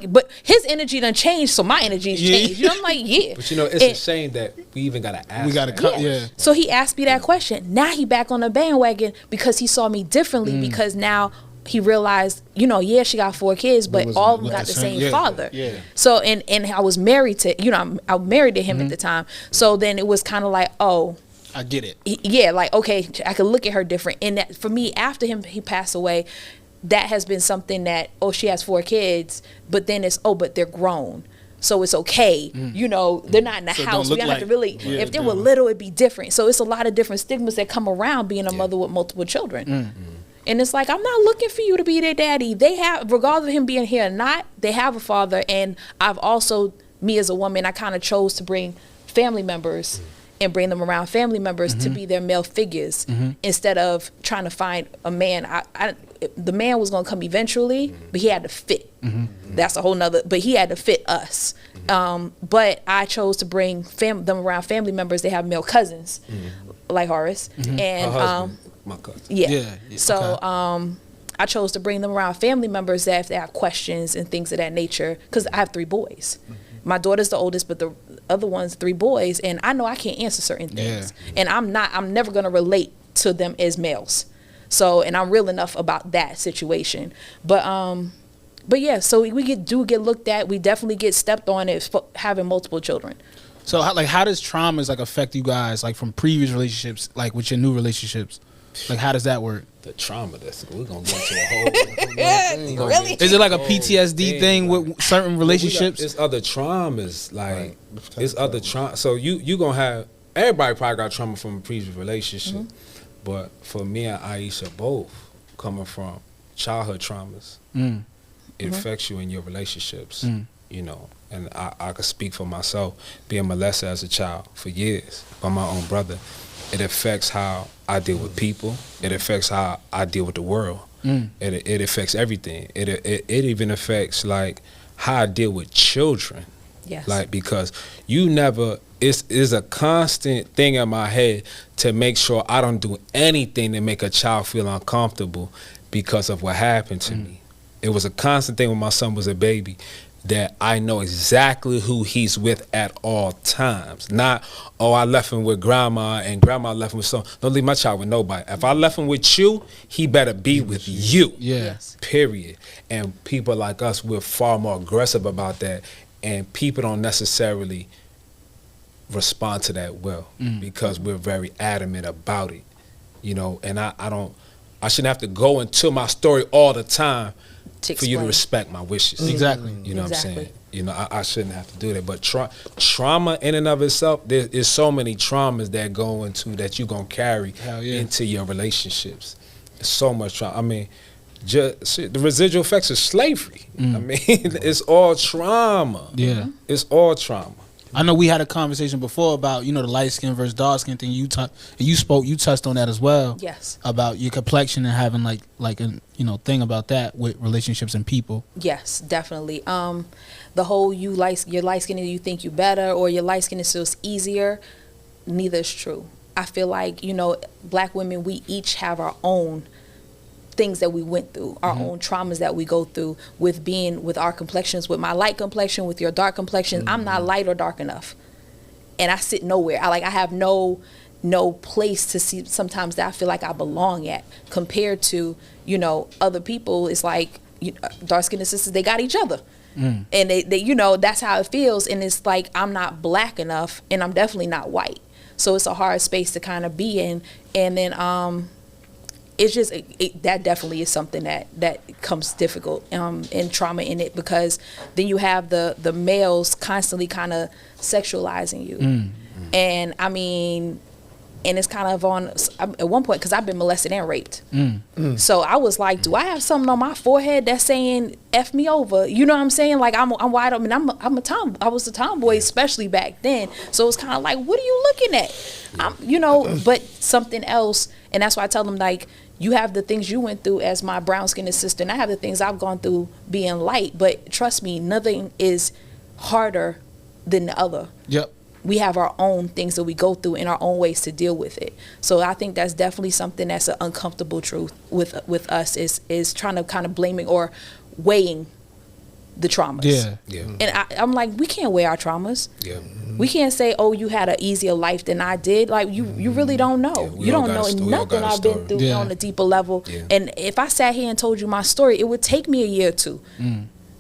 But his energy done changed, so my energy's changed. You know, I'm like, yeah. But you know, it's a shame that we even gotta ask. We gotta cut. Yeah. So he asked me that question. Now he back on the bandwagon because he saw me differently. Because now he realized, you know, she got 4 kids, but all of them got the same father. Yeah. So and I was married to, you know, I married to him at the time. So then it was kind of like, oh, I get it. Yeah, like okay, I could look at her different. And that for me, after he passed away, that has been something that, she has 4 kids, but then it's, but they're grown. so it's okay. You know, they're not in the So it house. don't We look don't have to like- really. Yeah, if they yeah. were little, it'd be different. So it's a lot of different stigmas that come around being a mother with multiple children. And it's like, I'm not looking for you to be their daddy. They have, regardless of him being here or not, they have a father. And I've also, me as a woman, I kind of chose to bring family members and bring them around family members to be their male figures instead of trying to find a man. The man was going to come eventually, but he had to fit. That's a whole nother, but he had to fit us. But I chose to bring them around family members. They have male cousins, like Horace. And Her husband, my cousin. yeah. Yeah, So okay. I chose to bring them around family members that if they have questions and things of that nature, because I have 3 boys. My daughter's the oldest, but the other one's 3 boys, and I know I can't answer certain things. And I'm never gonna relate to them as males. So, and I'm real enough about that situation. But yeah, so we do get looked at. We definitely get stepped on as having multiple children. So how does traumas like affect you guys, like from previous relationships, like with your new relationships? Like how does that work? The trauma, we're going to go into a whole... Really? Is it like a PTSD thing with certain relationships? It's other traumas, like, it's other trauma. So you going to have... Everybody probably got trauma from a previous relationship. But for me and Aisha both, coming from childhood traumas, it affects you in your relationships, you know. And I could speak for myself, being molested as a child for years by my own brother. It affects how I deal with people. It affects how I deal with the world. It affects everything. It even affects like how I deal with children. Yes. Like, because you never, it's a constant thing in my head to make sure I don't do anything to make a child feel uncomfortable because of what happened to me. It was a constant thing when my son was a baby, that I know exactly who he's with at all times. Not, oh, I left him with grandma and grandma left him with someone. Don't leave my child with nobody. If I left him with you, he better be with you. Yeah. Yes. Period. And people like us, we're far more aggressive about that. And people don't necessarily respond to that well because we're very adamant about it. You know, and I shouldn't have to go into my story all the time for you to respect my wishes. Exactly. You know Exactly. what I'm saying? You know, I shouldn't have to do that. But trauma in and of itself, there is so many traumas that go into that you're going to carry into your relationships. There's so much trauma. I mean, the residual effects of slavery. I mean, it's all trauma. Yeah. It's all trauma. I know we had a conversation before about, you know, the light skin versus dark skin thing. You touched on that as well. Yes. About your complexion and having like a, you know, thing about that with relationships and people. Yes, definitely. The whole you're light skinned and you think you better, or your light skin is just easier, neither is true. I feel like, you know, black women, we each have our own things that we went through, our own traumas that we go through with our complexions, with my light complexion, with your dark complexion. I'm not light or dark enough, and I sit nowhere. I have no place to see sometimes that I feel like I belong at, compared to, you know, other people. It's like, you know, dark-skinned sisters, they got each other. And they you know, that's how it feels. And it's like, I'm not black enough, and I'm definitely not white. So it's a hard space to kind of be in. And then it's just that definitely is something that comes difficult and trauma in it, because then you have the males constantly kind of sexualizing you. And I mean, and it's kind of on at one point, because I've been molested and raped. So I was like, do I have something on my forehead that's saying F me over? You know what I'm saying? Like, I'm wide open. I'm a tom. I was a tomboy, especially back then. So it's kind of like, what are you looking at? You know, but something else. And that's why I tell them, like, you have the things you went through as my brown-skinned sister, and I have the things I've gone through being light. But trust me, nothing is harder than the other. Yep. We have our own things that we go through and our own ways to deal with it. So I think that's definitely something that's an uncomfortable truth with us, is trying to kind of blaming or weighing the traumas. Yeah. And I'm like, we can't weigh our traumas. Yeah. We can't say, oh, you had an easier life than I did. Like, you really don't know. Yeah, we you all don't got know a story. We all nothing got a I've been story. through Yeah. on a deeper level. Yeah. And if I sat here and told you my story, it would take me a year or two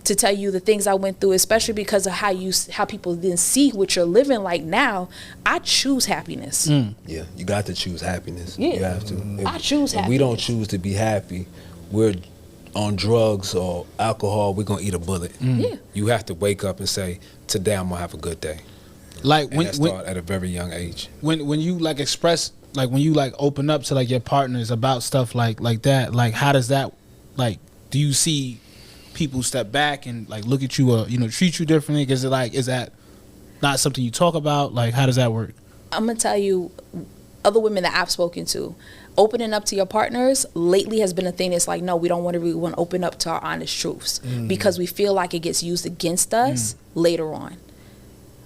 to tell you the things I went through, especially because of how people didn't see what you're living like now. I choose happiness. Yeah, you got to choose happiness. Yeah. You have to. I choose if we don't happiness. choose to be happy, we're on drugs or alcohol, we're gonna eat a bullet. Yeah. You have to wake up and say, today I'm gonna have a good day. Like And that start at a very young age. when you like express, like when you like open up to like your partners about stuff like that, like how does that, like, do you see people step back and like look at you or treat you differently? Because is that not something you talk about? Like, how does that work? I'm gonna tell you, other women that I've spoken to, opening up to your partners lately has been a thing. It's like, no, we don't want to. We want to open up to our honest truths because we feel like it gets used against us later on.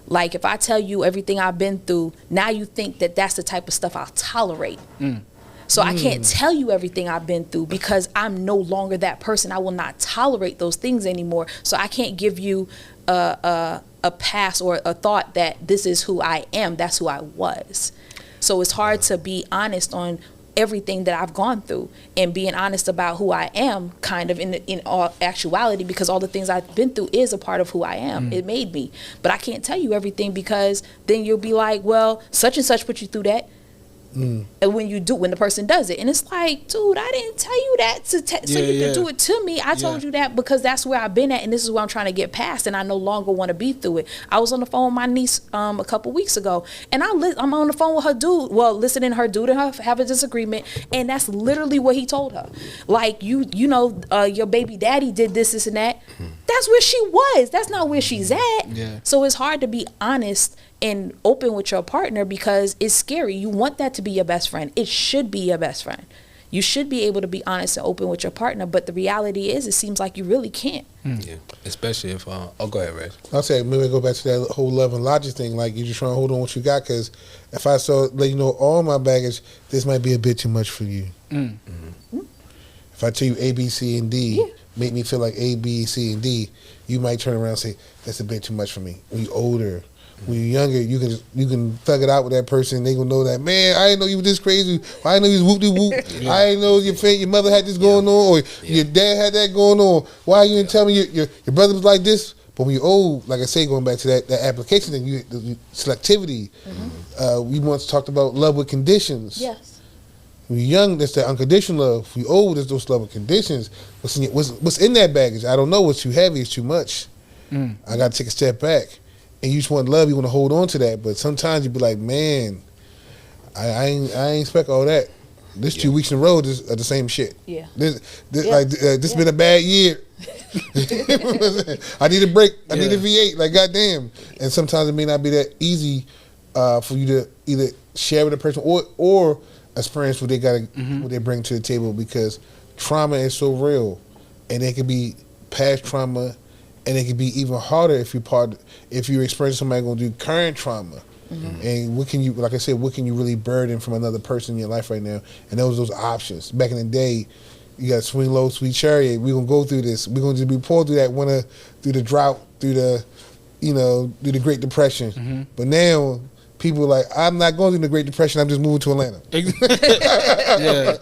Like if I tell you everything I've been through, now you think that that's the type of stuff I'll tolerate. So I can't tell you everything I've been through because I'm no longer that person. I will not tolerate those things anymore. So I can't give you a pass or a thought that this is who I am. That's who I was. So it's hard to be honest on everything that I've gone through and being honest about who I am kind of in all actuality, because all the things I've been through is a part of who I am. It made me. But I can't tell you everything because then you'll be like, well, such and such put you through that. And when the person does it, and it's like, dude, I didn't tell you that so you could do it to me. I told you that because that's where I've been at, and this is where I'm trying to get past, and I no longer want to be through it. I was on the phone with my niece a couple weeks ago, and I'm on the phone with her dude, listening to her dude and her have a disagreement, and that's literally what he told her. Like, your baby daddy did this and that. That's where she was. That's not where she's at. Yeah. So it's hard to be honest and open with your partner because it's scary. You want that to be your best friend. It should be your best friend. You should be able to be honest and open with your partner, but the reality is it seems like you really can't. Yeah, especially if go ahead, Reg. I'll say maybe go back to that whole love and logic thing. Like, you just trying to hold on what you got, because if I let you know all my baggage, this might be a bit too much for you. If I tell you A, B, C, and D, make me feel like A, B, C, and D, you might turn around and say, that's a bit too much for me. When you're older, when you're younger, you can thug it out with that person. They gonna know that, man, I didn't know you were this crazy. I didn't know you was whoop-de-whoop. I didn't know your mother had this going on, or your dad had that going on. Why you didn't tell me your brother was like this? But when you're old, like I say, going back to that application thing, the selectivity. We once talked about love with conditions. Yes. When you're young, that's that unconditional love. When you're old, there's those love with conditions. What's in that baggage? I don't know. What's too heavy? It's too much. I got to take a step back. And you just want love, you want to hold on to that. But sometimes you be like, man, I ain't expect all that. This 2 weeks in a row is the same shit. Yeah. This been a bad year. I need a break. I need a V8. Like, goddamn. And sometimes it may not be that easy for you to either share with a person or experience what they got, what they bring to the table, because trauma is so real, and it could be past trauma. And it can be even harder if you're experiencing somebody going to do current trauma. And what can you really burden from another person in your life right now? And those options. Back in the day, you got swing low, sweet chariot. We're gonna go through this. We're gonna be pulled through that through the drought, through the Great Depression. But now people are like, I'm not going through the Great Depression. I'm just moving to Atlanta. Yeah.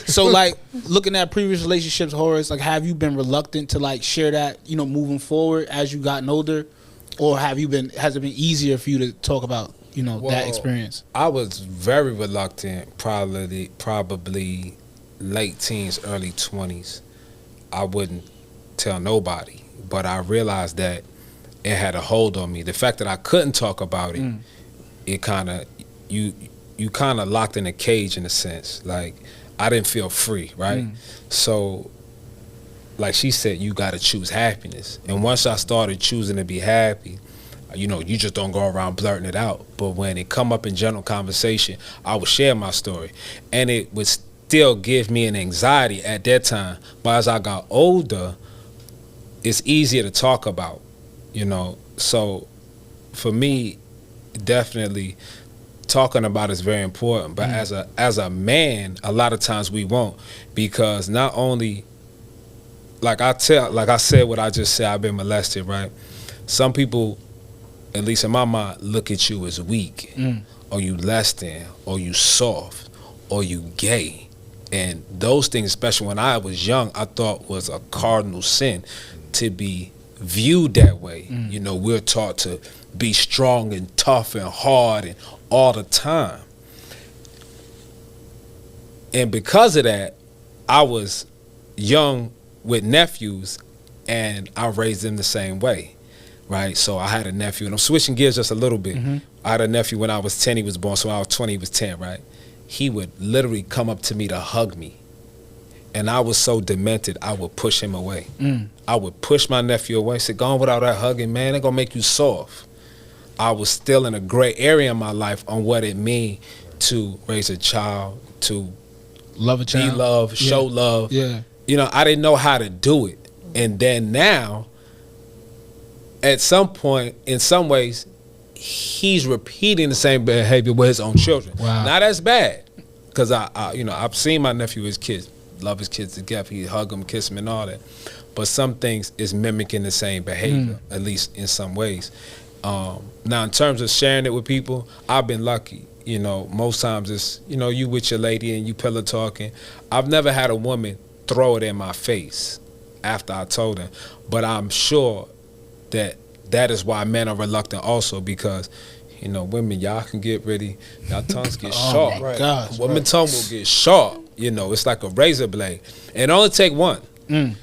So, like, looking at previous relationships, Horace, like, have you been reluctant to like share that, moving forward as you gotten older, or has it been easier for you to talk about, that experience? I was very reluctant, probably late teens, early 20s. I wouldn't tell nobody, but I realized that it had a hold on me. The fact that I couldn't talk about it, it kind of you kind of locked in a cage in a sense. Like, I didn't feel free, right? So, like she said, you got to choose happiness. And once I started choosing to be happy, you just don't go around blurting it out. But when it come up in general conversation, I would share my story, and it would still give me an anxiety at that time. But as I got older, it's easier to talk about, So, for me, definitely talking about is very important, but as a man, a lot of times we won't, because not only, like I said what I just said, I've been molested, right? Some people, at least in my mind, look at you as weak, or you less than, or you soft, or you gay, and those things, especially when I was young, I thought was a cardinal sin to be viewed that way. We're taught to be strong and tough and hard and all the time. And because of that, I was young with nephews, and I raised them the same way, right? So I had a nephew, and I'm switching gears just a little bit. I had a nephew when I was 10, he was born, so when I was 20, he was 10, right? He would literally come up to me to hug me. And I was so demented, I would push him away. I would push my nephew away, say, go on without that hugging, man, they're gonna make you soft. I was still in a gray area in my life on what it means to raise a child, to Love a child. be loved, show love. Yeah. You know, I didn't know how to do it. And then now, at some point, in some ways, he's repeating the same behavior with his own children. Wow. Now that's bad, because I've seen my nephew, his kids, love his kids together. He hug them, kiss them, and all that. But some things is mimicking the same behavior, at least in some ways. Now, in terms of sharing it with people, I've been lucky. You know, most times it's, you know, you with your lady and you pillow talking. I've never had a woman throw it in my face after I told her. But I'm sure that is why men are reluctant also, because, you know, women, y'all can get ready, y'all tongues get sharp. My gosh, Women's tongue will get sharp. You know, it's like a razor blade. And it only take one.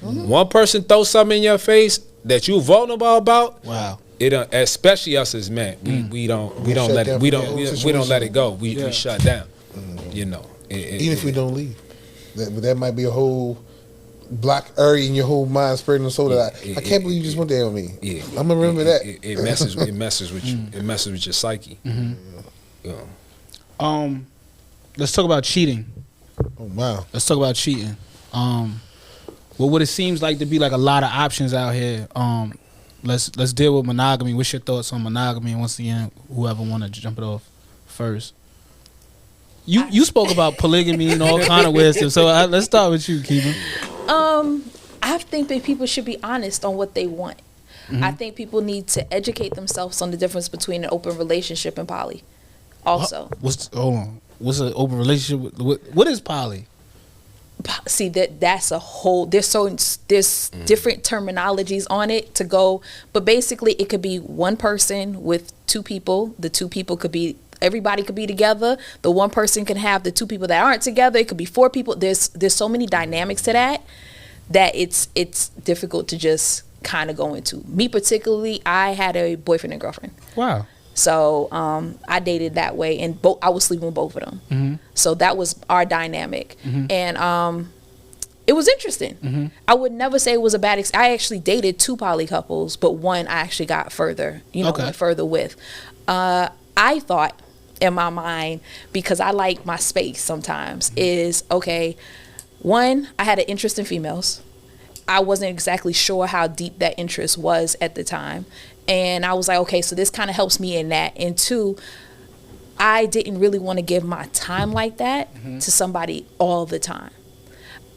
One person throw something in your face that you vulnerable about. Wow. It especially us as men, we don't let it go. We shut down. You know, Even if we don't leave, that might be a whole block area in your whole mind, spirit, and soul. That I can't believe you just went there on me. Yeah, I'm gonna remember that. It messes with you. It messes with your psyche. Yeah. Let's talk about cheating. Oh wow. Let's talk about cheating. Well, what it seems like to be like a lot of options out here. Let's deal with monogamy. What's your thoughts on monogamy? And once again, whoever want to jump it off first. You spoke about polygamy and all kind of weird stuff. So let's start with you, Kiema. I think that people should be honest on what they want. I think people need to educate themselves on the difference between an open relationship and poly. Also, Hold on. What's an open relationship? What is poly? see that's a whole. There's different terminologies on it to go, but basically it could be one person with two people. The two people could be. Everybody could be together. The one person can have the two people that aren't together. It could be four people. There's so many dynamics to that it's difficult to just kind of go into. Me particularly, I had a boyfriend and girlfriend. Wow. So I dated that way, and I was sleeping with both of them. Mm-hmm. So that was our dynamic, and it was interesting. Mm-hmm. I would never say it was a bad. I actually dated two poly couples, but one I actually got further, went further with. I thought in my mind, because I like my space sometimes, is okay. One, I had an interest in females. I wasn't exactly sure how deep that interest was at the time. And I was like, okay, so this kind of helps me in that. And two, I didn't really want to give my time like that to somebody all the time.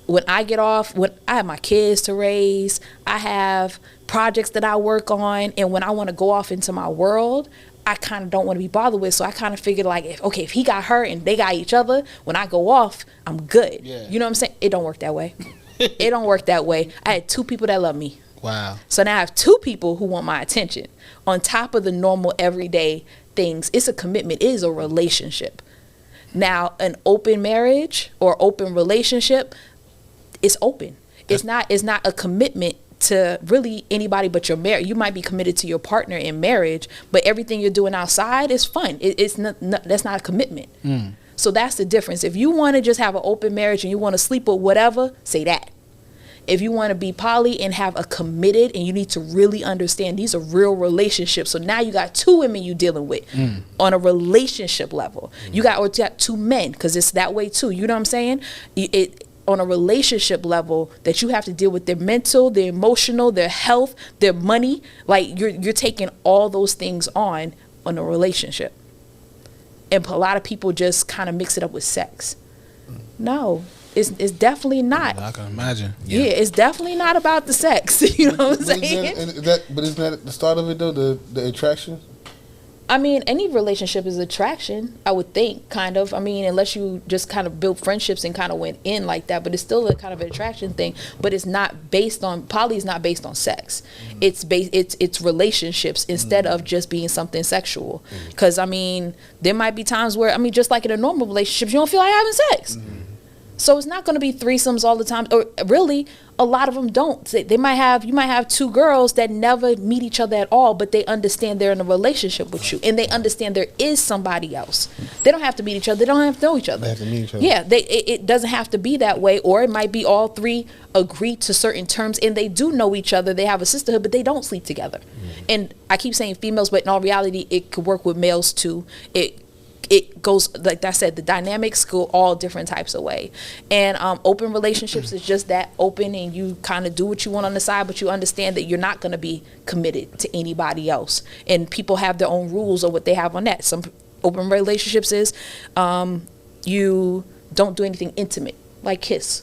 When I get off, when I have my kids to raise, I have projects that I work on, and when I want to go off into my world, I kind of don't want to be bothered with. So I kind of figured like, if he got her and they got each other, when I go off, I'm good. Yeah. You know what I'm saying? It don't work that way. It don't work that way. I had two people that love me. Wow. So now I have two people who want my attention on top of the normal everyday things. It's a commitment. It is a relationship. Now, an open marriage or open relationship is open. It's not a commitment to really anybody but your marriage. You might be committed to your partner in marriage, but everything you're doing outside is fun. It's not that's not a commitment. So that's the difference. If you want to just have an open marriage and you want to sleep with whatever, say that. If you want to be poly and have a committed, and you need to really understand these are real relationships. So now you got two women you dealing with on a relationship level. You got two men, because it's that way too. You know what I'm saying? On a relationship level, that you have to deal with their mental, their emotional, their health, their money. Like you're taking all those things on a relationship. And a lot of people just kind of mix it up with sex. No. It's definitely not. I can imagine. Yeah, it's definitely not about the sex. You know what I'm saying? But isn't that the start of it though? The attraction. I mean, any relationship is attraction, I would think, kind of. I mean, unless you just kind of built friendships and kind of went in like that, but it's still a kind of an attraction thing. But it's not based on, poly is not based on sex. It's relationships instead of just being something sexual. Because I mean, there might be times where, I mean, just like in a normal relationship, you don't feel like having sex. So it's not going to be threesomes all the time, or really a lot of them don't. You might have two girls that never meet each other at all, but they understand they're in a relationship with you, and they understand there is somebody else. They don't have to meet each other. They don't have to know each other. They have to meet each other. Yeah, it doesn't have to be that way, or it might be all three agree to certain terms, and they do know each other. They have a sisterhood, but they don't sleep together. And I keep saying females, but in all reality, it could work with males too. It goes, like I said, the dynamics go all different types of way. And open relationships is just that, open, and you kind of do what you want on the side, but you understand that you're not going to be committed to anybody else. And people have their own rules of what they have on that. Some open relationships is you don't do anything intimate, like kiss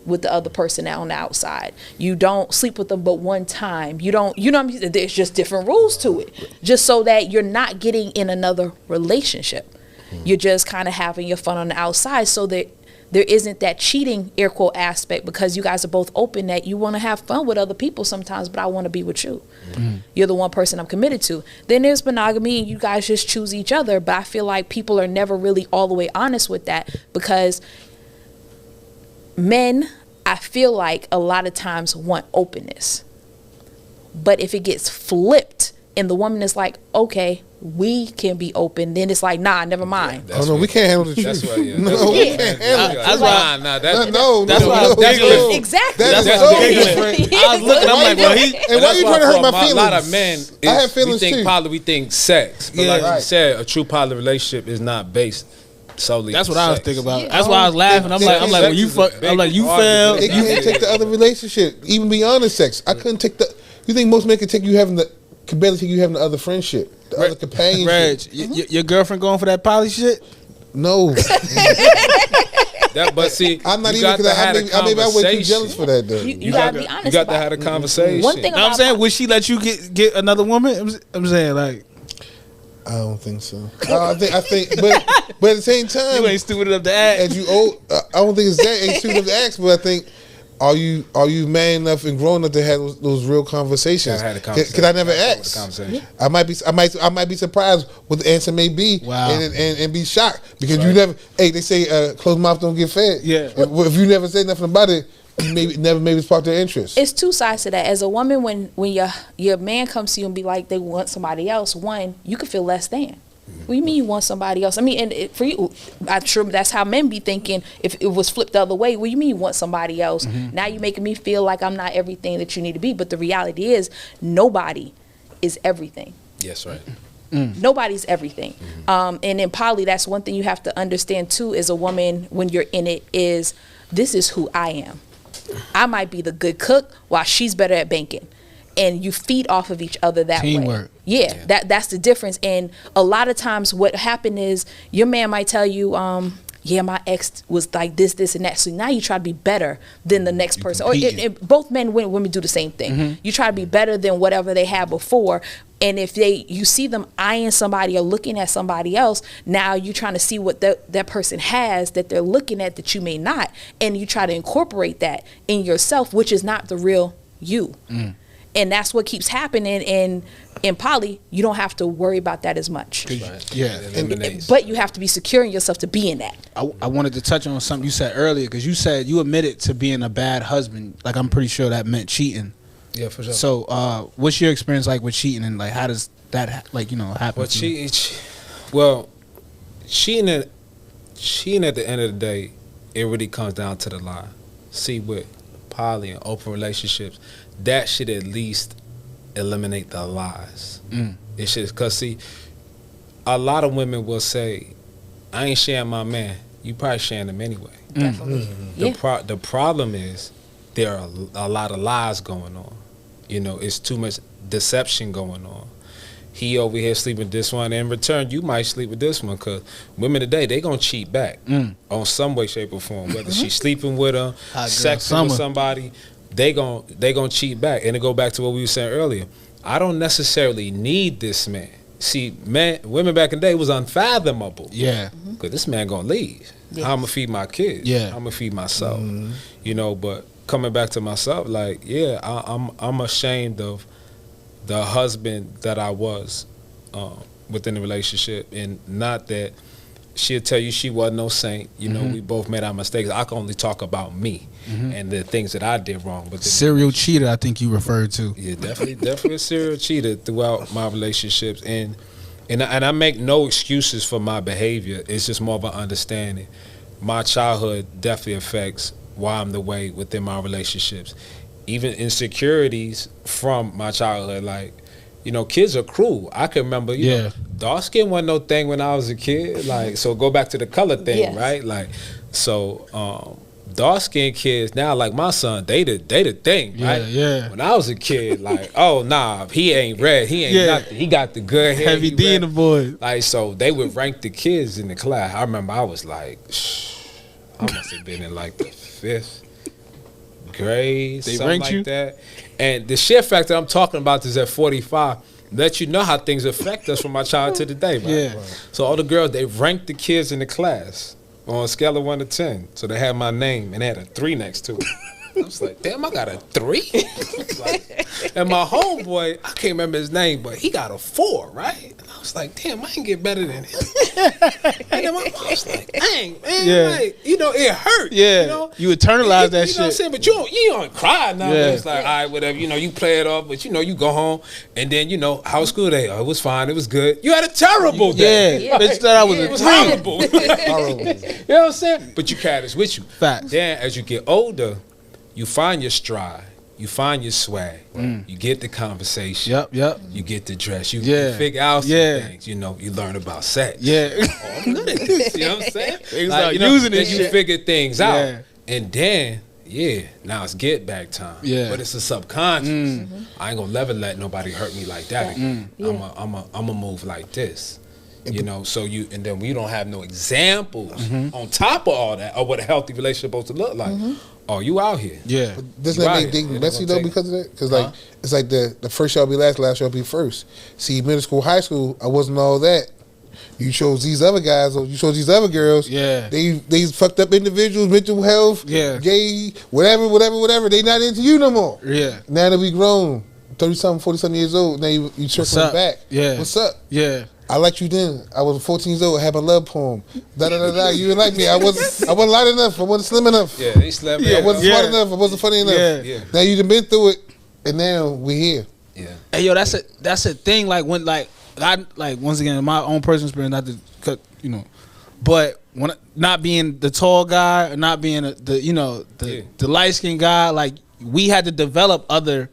with the other person out on the outside. You don't sleep with them but one time. You don't, you know what I mean? There's just different rules to it, just so that you're not getting in another relationship. You're just kind of having your fun on the outside, so that there isn't that cheating, air quote, aspect, because you guys are both open that you want to have fun with other people sometimes, but I want to be with you. You're the one person I'm committed to. Then there's monogamy, and you guys just choose each other, but I feel like people are never really all the way honest with that, because men, I feel like a lot of times want openness. But if it gets flipped and the woman is like, okay, we can be open, then it's like, nah, never mind. Oh no, we can't handle the truth. That's why, yeah. No, we can't handle it. That's why. Nah, That's why I was That's giggling. exactly. That's That's so what I'm different. giggling. I was looking, I'm like, well, he. And why you trying to hurt my feelings? A lot of men, I have feelings we think too. poly, we think sex, but Yeah. like you Right. said, a true poly relationship is not based solely. That's on what I was sex. thinking about. Yeah. That's why I was laughing. I'm like, when you fuck, I'm like, you failed. It can't take the other relationship, even beyond the sex. I couldn't take the. You think most men could take you having the? Could barely take you having the other friendship, the other companionship. Reg, your girlfriend going for that poly shit? No, That, but see, I'm not you even got because to have a I may be way too conversation. jealous for that though. You gotta be honest You got about to have a it. conversation. One thing Know what I'm about saying? Would she let you get another woman? I'm saying, like, I don't think so. I think, but at the same time, you ain't stupid enough to ask. as you old, I don't think it's that ain't stupid to ask, but I think. Are you man enough and grown enough to have those real conversations? Gotta have a conversation. Because I never Gotta have a asked. conversation. I might be surprised what the answer may be. Wow. And be shocked because you never. Hey, they say closed mouth don't get fed. Yeah. If you never said nothing about it, you maybe sparked their interest. It's two sides to that. As a woman, when your man comes to you and be like they want somebody else, one, you could feel less than. What do you mean you want somebody else? I mean, and for you, I'm sure that's how men be thinking. If it was flipped the other way, what do you mean you want somebody else? Now you're making me feel like I'm not everything that you need to be. But the reality is, nobody is everything. Yes, right. Nobody's everything. And in poly, that's one thing you have to understand too, as a woman, when you're in it, is this is who I am. I might be the good cook while she's better at banking. And you feed off of each other that way. Teamwork. Yeah, that's the difference. And a lot of times what happened is your man might tell you, yeah, my ex was like this, and that. So now you try to be better than the next person. Or both men and women do the same thing. You try to be better than whatever they had before. And if you see them eyeing somebody or looking at somebody else, now you're trying to see what that person has that they're looking at that you may not. And you try to incorporate that in yourself, which is not the real you. And that's what keeps happening in poly. You don't have to worry about that as much. Yeah. But you have to be secure in yourself to be in that. I wanted to touch on something you said earlier, because you said you admitted to being a bad husband. Like, I'm pretty sure that meant cheating. Yeah, for sure. So, what's your experience like with cheating, and like how does that happen? Well, cheating at the end of the day, it really comes down to the lie. See, with poly and open relationships, that should at least eliminate the lies. It should, because see, a lot of women will say, I ain't sharing my man. You probably sharing him anyway. The problem is there are a lot of lies going on. You know, it's too much deception going on. He over here sleeping with this one. In return, you might sleep with this one, because women today, they going to cheat back on some way, shape, or form. Whether she's sleeping with him, sexing with somebody, they gonna cheat back. And to go back to what we were saying earlier, I don't necessarily need this man. See, women back in the day was unfathomable. Yeah. Because this man going to leave. Yes. How I'm going to feed my kids. Yeah. I'm going to feed myself. You know, but coming back to myself, like, yeah, I'm ashamed of the husband that I was within the relationship, and not that she'll tell you she wasn't no saint. You know, we both made our mistakes. I can only talk about me and the things that I did wrong. But serial cheater, I think you referred to. Yeah, definitely a serial cheater throughout my relationships, and I make no excuses for my behavior. It's just more of an understanding. My childhood definitely affects why I'm the way within my relationships. Even insecurities from my childhood, like, you know, kids are cruel. I can remember, you know, dark skin wasn't no thing when I was a kid. Like, so go back to the color thing, right? Like, so dark skinned kids now, like my son, they the thing, right? Yeah. When I was a kid, like, oh nah, he ain't red, he ain't nothing. He got the good hair. Heavy D in the boy. Like, so they would rank the kids in the class. I remember I was like, I must have been in like the 5th grade, They something ranked like you? that. And the sheer fact that I'm talking about this at 45 let you know how things affect us from my child to the day, man. Yeah. So all the girls, they ranked the kids in the class on a scale of 1 to 10. So they had my name and they had a 3 next to it. I was like, damn, I got a 3? Like, and my homeboy, I can't remember his name, but he got a 4, right? And I was like, damn, I can get better than him. And then I was like, dang, man, like, you know, it hurt. Yeah. You know? You internalize that You shit. know what I'm saying? But you don't cry now. Yeah. It's like, all right, whatever. You know, you play it off, but you know, you go home, and then, you know, how was school day? Oh, it was fine. It was good. You had a terrible day. Yeah. Bitch thought I was It a was 3. horrible. Horrible. You know what I'm saying? But you carry this with you. Facts. Then as you get older, you find your stride. You find your swag. You get the conversation. Yep. You get the dress. You Yeah. figure out some Yeah. things. You know, you learn about sex. Yeah. Oh, I'm good at this. You know what I'm saying? They start you know, using then this you shit. figure things out. Yeah. And then, now it's get back time. Yeah. But it's a subconscious. I ain't gonna never let nobody hurt me like that. I'm a move like this. You know, so and then we don't have no examples on top of all that of what a healthy relationship supposed to look like. Oh, you out here. Yeah. Doesn't that make dating messy though because of that? Because like it's like the first y'all be last y'all be first. See, middle school, high school, I wasn't all that. You chose these other guys or you chose these other girls. Yeah. They fucked up individuals, mental health, gay, whatever. They not into you no more. Yeah. Now that we grown, 30-something, 40-something years old, now you circling back. Yeah. What's up? Yeah. I liked you then. I was 14 years old. I had my love poem. You didn't like me. I wasn't light enough. I wasn't slim enough. Yeah, they slept. I wasn't smart enough. I wasn't funny enough. Yeah. Now you done been through it, and now we here. Yeah. Hey, yo, that's a thing. Like when, like I, like once again, my own personal experience, not to cut, you know, but when not being the tall guy, or not being the light skinned guy, like we had to develop other,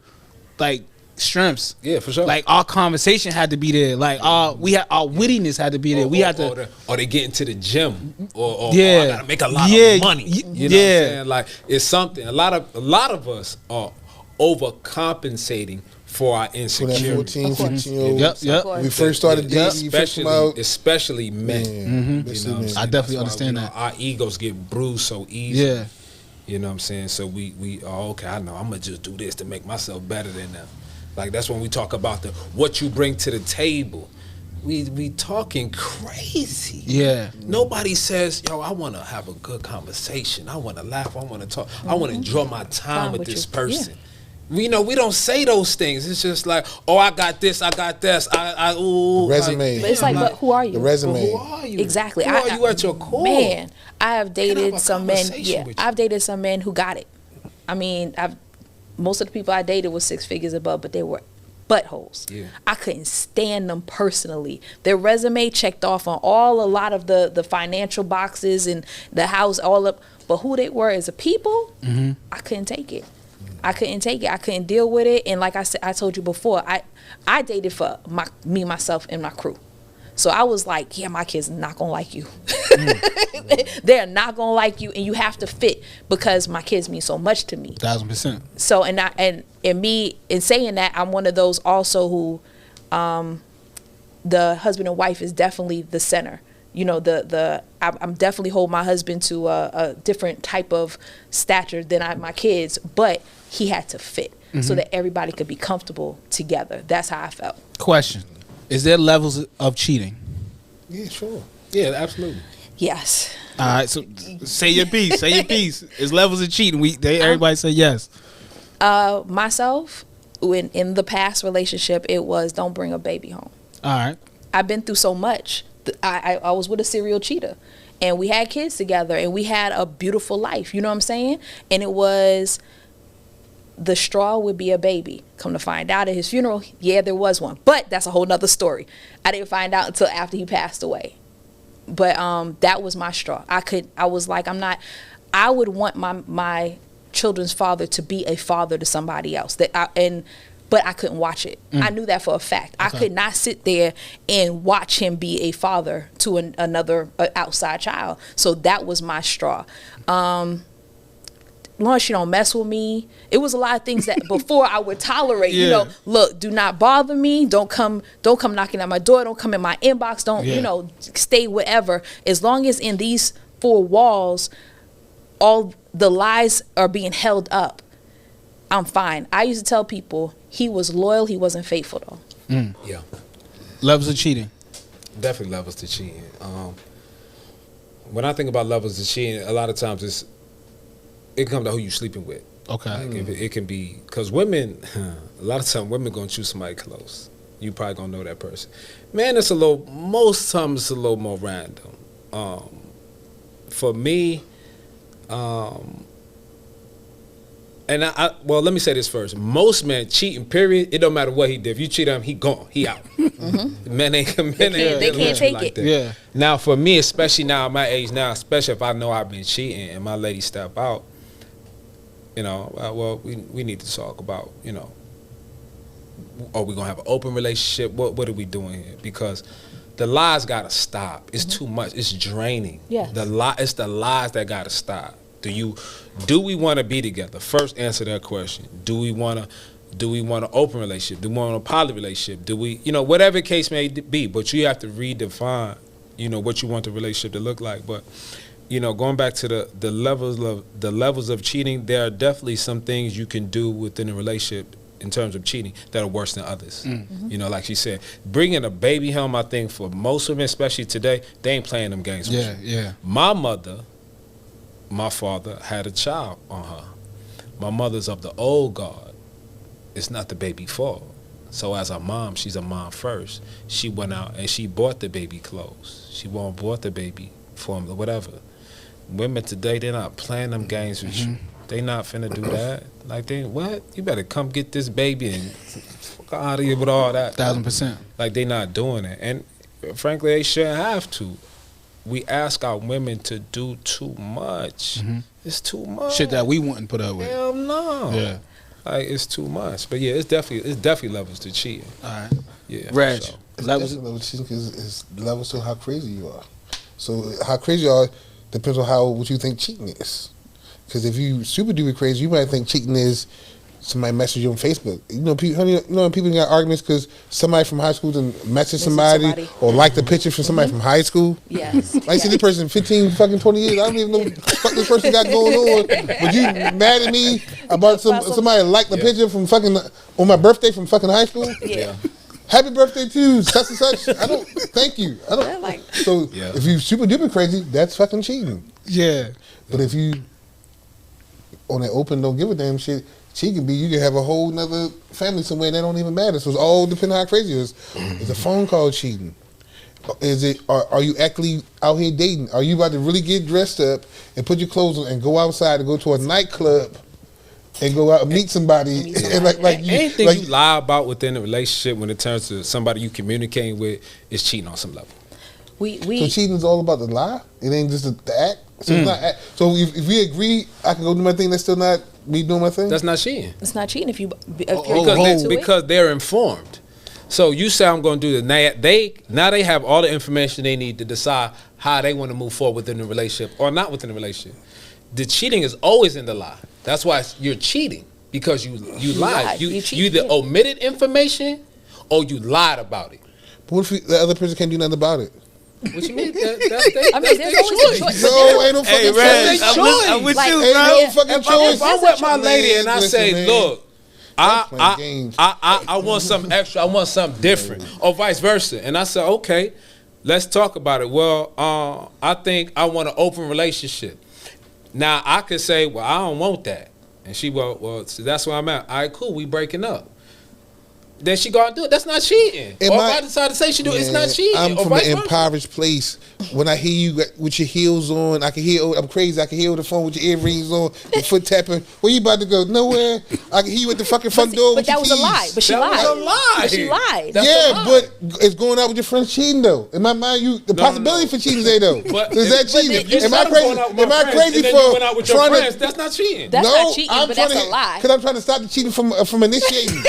like, strengths. Yeah, for sure. Like our conversation had to be there. Like our wittiness had to be there. We had to. Or they get into the gym. Or I gotta make a lot Yeah. of money. You know what I'm saying? Like it's something. A lot of us are overcompensating for our For that insecurity. 14, 15-year-old. Yep. We first started dating, you first come out. Especially men. Yeah, You know what I'm especially saying? I definitely That's why, understand you know, that. our egos get bruised so easy. Yeah. You know what I'm saying? So we okay, I know I'm gonna just do this to make myself better than them. Like that's when we talk about what you bring to the table. We talking crazy. Yeah. Nobody says, yo, I want to have a good conversation. I want to laugh. I want to talk. I want to enjoy my time with this person. We don't say those things. It's just like, oh, I got this. Resume. But it's like, but who are you? The resume. But who are you? Exactly. Who are you at your core? Man, I have have dated a some men. conversation Yeah, with you. I've dated some men who got it. I mean, most of the people I dated was 6 figures above, but they were buttholes. Yeah. I couldn't stand them personally. Their resume checked off on a lot of the financial boxes and the house, all up. But who they were as a people, I couldn't take it. I couldn't take it. I couldn't deal with it. And like I said, I told you before, I dated for me, myself, and my crew. So I was like, yeah, my kids are not gonna like you. They're not gonna like you, and you have to fit because my kids mean so much to me. 1000%. So and me in saying that, I'm one of those also who, the husband and wife is definitely the center. You know, I'm definitely hold my husband to a different type of stature than my kids, but he had to fit so that everybody could be comfortable together. That's how I felt. Question: is there levels of cheating? Yeah, sure. Yeah, absolutely. Yes. All right, so say your piece. Say your piece. It's levels of cheating. Everybody say yes. Myself, in the past relationship, it was don't bring a baby home. All right. I've been through so much I was with a serial cheater, and we had kids together, and we had a beautiful life. You know what I'm saying? And it was, the straw would be a baby. Come to find out at his funeral, yeah, there was one, but that's a whole nother story. I didn't find out until after he passed away. But that was my straw. I was like, I would want my children's father to be a father to somebody else. But I couldn't watch it. I knew that for a fact. Okay. I could not sit there and watch him be a father to another outside child. So that was my straw. Long as she don't mess with me. It was a lot of things that before I would tolerate. Yeah. You know, look, do not bother me. Don't come knocking at my door. Don't come in my inbox. Don't stay wherever. As long as in these 4 walls, all the lies are being held up, I'm fine. I used to tell people he was loyal. He wasn't faithful though. Yeah. Levels of cheating. Definitely levels to cheating. When I think about levels of cheating, a lot of times it comes to who you sleeping with. Okay. Like it can be, because women, a lot of times women gonna choose somebody close. You probably gonna know that person. Man, most times it's a little more random. For me, and well, let me say this first. Most men cheating, period. It don't matter what he did. If you cheat on him, he gone. He out. Men ain't they can't take like it. that. Yeah. Now, for me, especially now at my age now, especially if I know I've been cheating and my lady step out, well, we need to talk about, are we gonna have an open relationship? What are we doing here? Because the lies gotta stop. It's too much. It's draining. Yeah. It's the lies that gotta stop. Do we want to be together? First, answer that question. Do we want an open relationship? Do we want a poly relationship? Do we, whatever the case may be? But you have to redefine, what you want the relationship to look like. But, going back to the levels of cheating, there are definitely some things you can do within a relationship in terms of cheating that are worse than others. Like she said, bringing a baby home, I think for most women, especially today, they ain't playing them games with you. Yeah. My father had a child on her. My mother's of the old guard. It's not the baby fault. So as a mom, she's a mom first. She went out and she bought the baby clothes. She bought the baby formula, whatever. Women today, they're not playing them games with you. They not finna do that. Like, what? You better come get this baby and fuck out of here with all that. 1000%. Like, they not doing it. And frankly, they shouldn't have to. We ask our women to do too much. It's too much. Shit that we wouldn't put up with. Hell no. Yeah. Like, it's too much. But yeah, it's definitely levels to cheating. All right. Yeah. Reg, So. Levels of cheating is levels to how crazy you are. So how crazy you are depends on what you think cheating is. Because if you super duper crazy, you might think cheating is somebody message you on Facebook. People got arguments because somebody from high school done message somebody or liked a picture from somebody from high school. Yes. Like, see this person 15 fucking 20 years. I don't even know what the fuck this person got going on. But you mad at me about somebody liked a picture from fucking on my birthday from fucking high school? Yeah. Happy birthday to such and such. I don't. Thank you. I don't. If you super duper crazy, that's fucking cheating. Yeah. But if you on that open, don't give a damn shit, you can have a whole nother family somewhere that don't even matter. So it's all depending on how crazy it is. Is a phone call cheating? Are you actually out here dating? Are you about to really get dressed up and put your clothes on and go outside and go to a nightclub and go out and meet somebody? Anything you lie about within a relationship when it turns to somebody you communicating with is cheating on some level. So cheating is all about the lie? It ain't just the act? So it's not act. So if we agree I can go do my thing, that's still not me doing my thing? That's not cheating. It's not cheating if you're because they're informed. So you say I'm going to do this. Now they have all the information they need to decide how they want to move forward within the relationship or not within the relationship. The cheating is always in the lie. That's why you're cheating, because you lied. You either omitted information or you lied about it. But what if the other person can't do nothing about it? What you mean? There's always a choice. No, ain't no fucking choice. I'm with you, Ain't bro. no fucking choice. If I'm with my lady and I say, man, look, I want something extra, I want something different, or vice versa, and I say, okay, let's talk about it. Well, I think I want an open relationship. Now I could say, well, I don't want that, and she, well, so that's where I'm at. All right, cool, we breaking up. then she go out and do it. That's not cheating. Or if I decide to say she do it, it's not cheating. I'm from an impoverished place. When I hear you with your heels on, I can hear. I'm crazy. I can hear the phone with your earrings on, your foot tapping. Where you about to go? Nowhere. I can hear you at the fucking front door. But that was a lie. But she lied. That was a lie. But she lied. But it's going out with your friends cheating though. In my mind, the possibility for cheating is there though. But is that cheating? Am I crazy for trying to? That's not cheating. That's not cheating, but that's a lie. Because I'm trying to stop the cheating from initiating.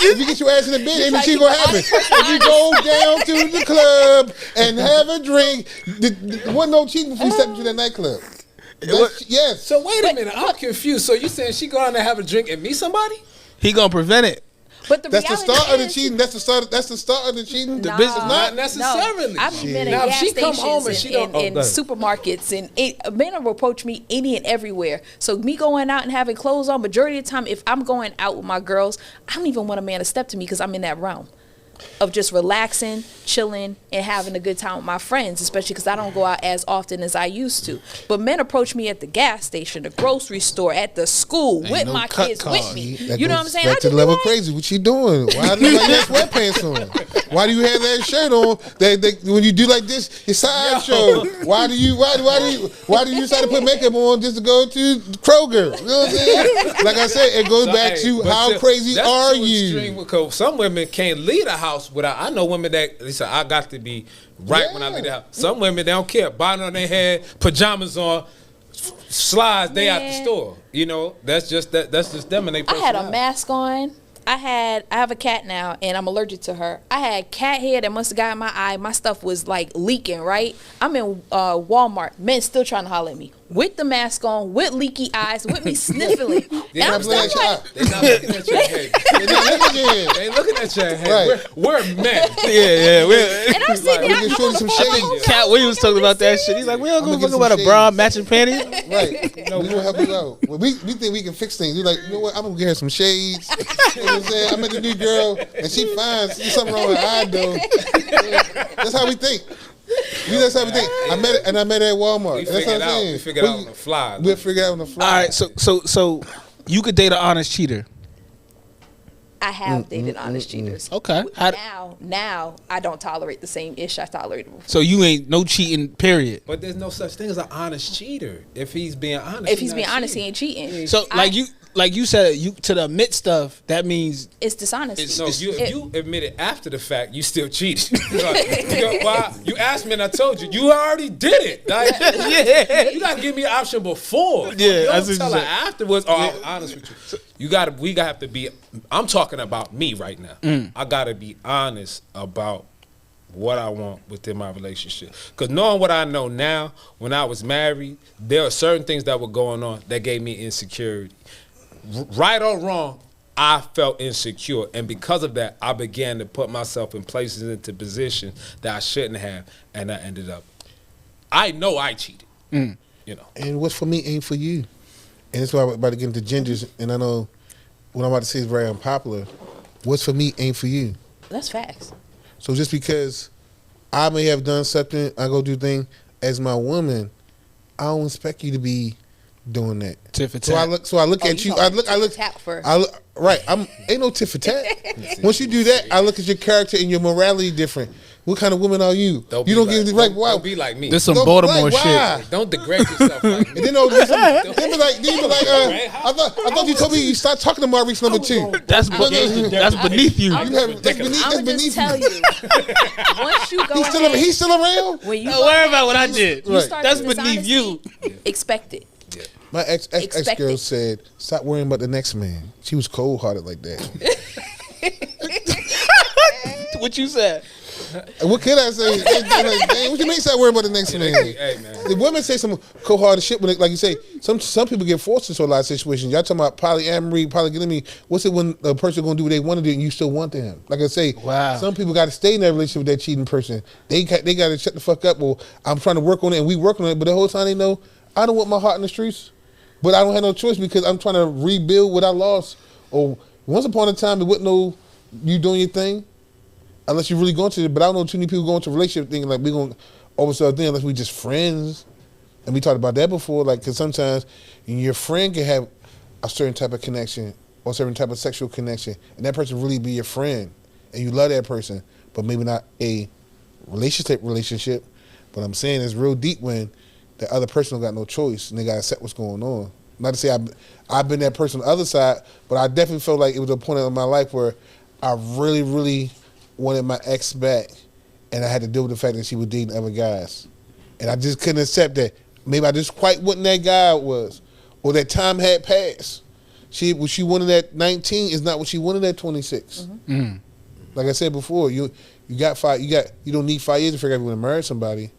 If you get your ass in the bed, ain't no cheating gonna happen. If you go down to the club and have a drink, there wasn't no cheating before you stepped into that nightclub. Yes. So wait a minute, I'm confused. So you saying she go out and have a drink and meet somebody? He gonna prevent it. But that's the start of the cheating. That's the start of the cheating. The business, not necessarily. No. I've been at gas stations and supermarkets, and men will approach me any and everywhere. So me going out and having clothes on, majority of the time, if I'm going out with my girls, I don't even want a man to step to me because I'm in that realm of just relaxing, chilling, and having a good time with my friends, especially because I don't go out as often as I used to. But men approach me at the gas station, the grocery store, at the school, with my kids with me. You know what I'm saying? Back to the level crazy. What you doing? Why do you have sweatpants on? Why do you have that shirt on? When you do like this, your side show. Why do you decide to put makeup on just to go to Kroger? You know what I'm saying? Like I said, it goes back to how crazy are you? Because some women can't leave the house without. I know women that they say I got to be right when I leave the house. Some women they don't care, bonnet on their head, pajamas on, slides. They out the store. You know, that's just them and they. I had a mask on. I have a cat now, and I'm allergic to her. I had cat hair that must have got in my eye. My stuff was like leaking. Right, I'm in Walmart. Men still trying to holler at me with the mask on, with leaky eyes, with me sniffling. They're not looking at your head. They looking at your head. Right. We're men. Yeah. And I'm sitting there. Cat Williams talking about that shit. He's like, we don't give a fuck about a bra matching panties. Right. We gonna help you out. Well, we think we can fix things. We're like, you know what? I'm gonna get her some shades. You know what I'm saying? I met the new girl, and she fine. There's something wrong with her eye, though. That's how we think. That's how we think. I met her at Walmart. We figured it out on the fly. We'll figure it out on the fly. All right, so you could date an honest cheater. I have dated honest cheaters. Okay. Now I don't tolerate the same ish I tolerated before. So you ain't no cheating, period. But there's no such thing as an honest cheater. If he's being honest, he ain't cheating. So like you said, to the admit stuff, that means it's dishonesty. If you admit it after the fact, you still cheated. You asked me and I told you. You already did it. Like, you gotta give me an option before. Yeah, don't tell her afterwards. Oh, I'm honest with you. We gotta have to be. I'm talking about me right now. I gotta be honest about what I want within my relationship. Because knowing what I know now, when I was married, there are certain things that were going on that gave me insecurity. Right or wrong, I felt insecure. And because of that, I began to put myself in places into positions that I shouldn't have. And I ended up, I know I cheated. You know. And what's for me ain't for you. And that's why I'm about to get into genders. And I know what I'm about to say is very unpopular. What's for me ain't for you. That's facts. So just because I may have done something, I go do things as my woman, I don't expect you to be doing that. Tit for tat. So I look at you. I look. Tap first. Right. Ain't no tit for tat. Once you do that, I look at your character and your morality different. What kind of woman are you? You don't get right. Wow. Don't be like me. This some Baltimore shit. Don't degrade yourself like me. And then I thought you told me you start talking to Maurice number 2. That's beneath you. I'm gonna just tell you. Once you go he's still around. Don't worry about what I did. That's beneath you. Expect it. My ex-girl said, stop worrying about the next man. She was cold-hearted like that. What you said? What can I say? Like, what you mean stop worrying about the next man? Hey, man. The women say some cold-hearted shit, when like you say, some people get forced into a lot of situations. Y'all talking about polyamory, polygamy. What's it when a person going to do what they want to do and you still want them? Like I say, some people got to stay in that relationship with that cheating person. They got to shut the fuck up. Well, I'm trying to work on it and we work on it, but the whole time they know, I don't want my heart in the streets. But I don't have no choice because I'm trying to rebuild what I lost. Or once upon a time, there wasn't no you doing your thing unless you really going to it. But I don't know too many people going to a relationship thinking like we're going to over something thing unless we just friends. And we talked about that before. Like, because sometimes your friend can have a certain type of connection or certain type of sexual connection, and that person really be your friend, and you love that person, but maybe not a relationship. But I'm saying it's real deep when the other person don't got no choice and they got to accept what's going on. Not to say I've been that person on the other side, but I definitely felt like it was a point in my life where I really, really wanted my ex back, and I had to deal with the fact that she was dating other guys. And I just couldn't accept that. Maybe I just quite wasn't that guy I was, or that time had passed. What she wanted at 19 is not what she wanted at 26. Like I said before, you don't need 5 years to figure out if you want to marry somebody.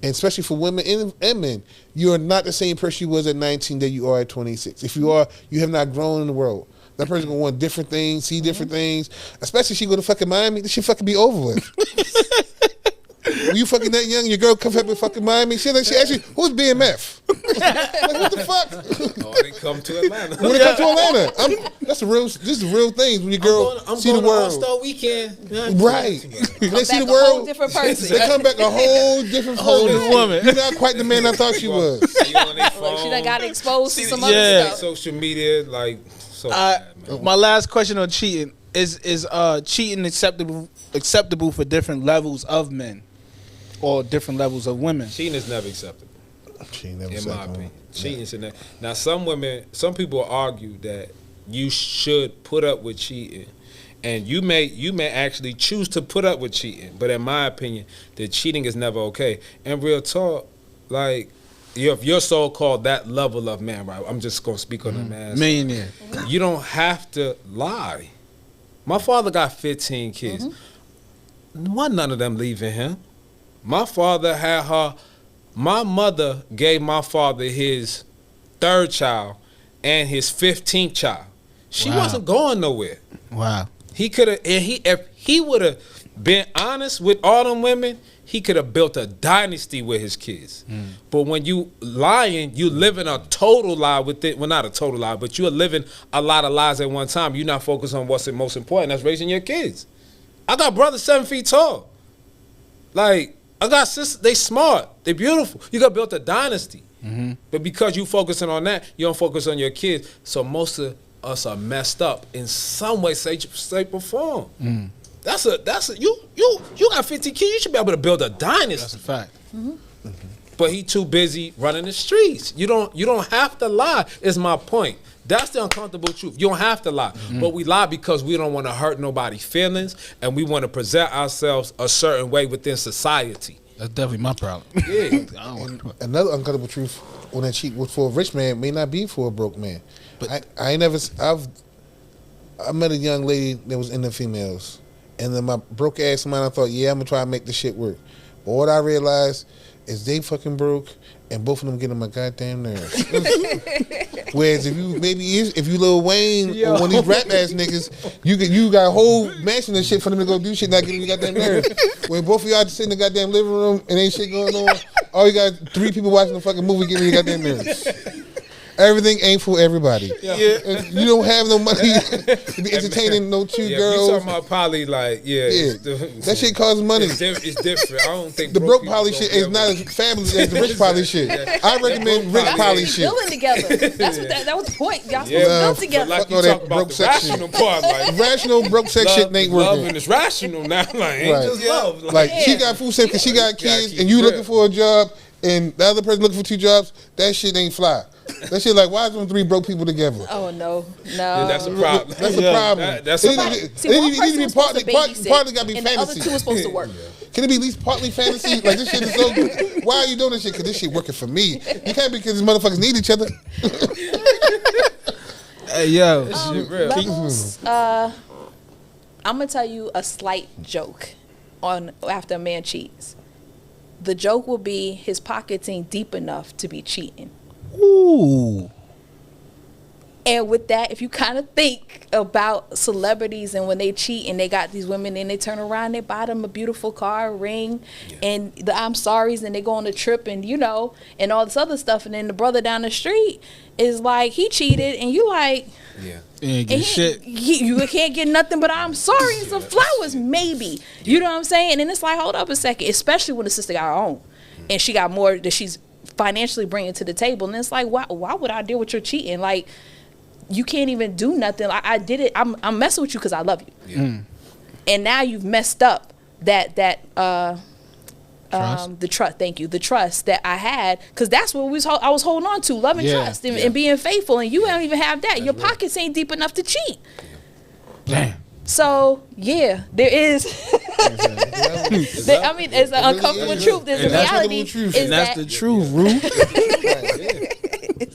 And especially for women and men, you are not the same person you was at 19 that you are at 26. If you are, you have not grown in the world. That person gonna want different things, see different things. Especially if she go to fucking Miami, this shit fucking be over with. When you fucking that young, your girl come up and fucking Miami, she ask you, who's BMF? Like, what the fuck? Oh, they come to Atlanta. When they come to Atlanta, this is real things. When your girl see the world. All-Star Weekend. Right. When they see the a whole world, different person. they come back a whole different whole new woman. You're not quite the man I thought she was. See you on their phone. Like she done got exposed to some Yeah. other stuff. Social media, like, so bad, man. My last question on cheating is cheating acceptable for different levels of men or different levels of women? Cheating is never acceptable. She never In said my no. opinion. Cheating should never. Now, some people argue that you should put up with cheating, and you may actually choose to put up with cheating. But in my opinion, the cheating is never okay. And real talk, like, if you're so-called that level of man, right? I'm just gonna speak on the man. Millionaire. You don't have to lie. My father got 15 kids. None of them leaving him. My father had her. My mother gave my father his 3rd child and his 15th child. She Wow. wasn't going nowhere. Wow. He could have, and if he would have been honest with all them women, he could have built a dynasty with his kids. But when you lying, you living a total lie with it. Well, not a total lie, but you're living a lot of lies at one time. You're not focused on what's the most important. That's raising your kids. I got brothers 7 feet tall. Like, I got sisters, they smart, they beautiful. You got built a dynasty. But because you focusing on that, you don't focus on your kids. So most of us are messed up in some way, shape, or form. That's a you got 15 kids, you should be able to build a dynasty. That's a fact. But he too busy running the streets. You don't have to lie, is my point. That's the uncomfortable truth. You don't have to lie. But we lie because we don't want to hurt nobody's feelings, and we want to present ourselves a certain way within society. That's definitely my problem. Yeah. Another uncomfortable truth on that cheat was for a rich man may not be for a broke man. But I met a young lady that was into females, and then my broke ass mind, I thought, yeah, I'm gonna try to make this shit work. But what I realized is they fucking broke, and both of them get on my goddamn nerves. Whereas if you Lil Wayne or one of these rap ass niggas, you got a whole mansion and shit for them to go do shit, not getting the goddamn nerves. When both of y'all just sit in the goddamn living room and ain't shit going on, all you got 3 people watching the fucking movie getting your goddamn nerves. Everything ain't for everybody. Yeah. You don't have no money to be entertaining no 2 girls. You talking about poly, like, that shit costs money. It's different. I don't think the broke poly shit is not as fabulous as the rich poly shit. I recommend rich poly shit. Building together. That's what that was the point. Y'all supposed to build together. Like you all that talk about broke the sex rational part, like rational broke sex shit ain't love working. and it's rational now, like ain't just love. Like she got food stamps because she got kids, and you looking for a job, and the other person looking for 2 jobs. That shit ain't fly. That shit like, why is them 3 broke people together? Oh no. Yeah, that's a problem. That's a problem. That's a problem. See, one person was supposed to babysit, partly got to be and fantasy. the other 2 was supposed to work. Can it be at least partly fantasy? Like, this shit is so good. Why are you doing this shit? Because this shit working for me. You can't because these motherfuckers need each other. Hey, yo. Levels, I'm gonna tell you a slight joke on after a man cheats. The joke will be his pockets ain't deep enough to be cheating. Ooh. And with that, if you kind of think about celebrities and when they cheat and they got these women and they turn around, they buy them a beautiful car, a ring, and the I'm sorry's, and they go on a trip and, and all this other stuff. And then the brother down the street is like, he cheated, and you like, You ain't get shit. you can't get nothing but I'm sorry and some flowers, maybe. You know what I'm saying? And it's like, hold up a second, especially when the sister got her own and she got more that she's financially bringing to the table. And it's like, why would I deal with your cheating? Like, you can't even do nothing. Like, I did it. I'm messing with you because I love you. Yeah. And now you've messed up that Trust? the trust. Thank you. The trust that I had, because that's what I was holding on to, love and Yeah, trust, and being faithful. And you don't even have that. Your pockets ain't deep enough to cheat. Damn. So yeah, there is. I mean, it's an uncomfortable truth. There's a reality. And that's the truth, Rue.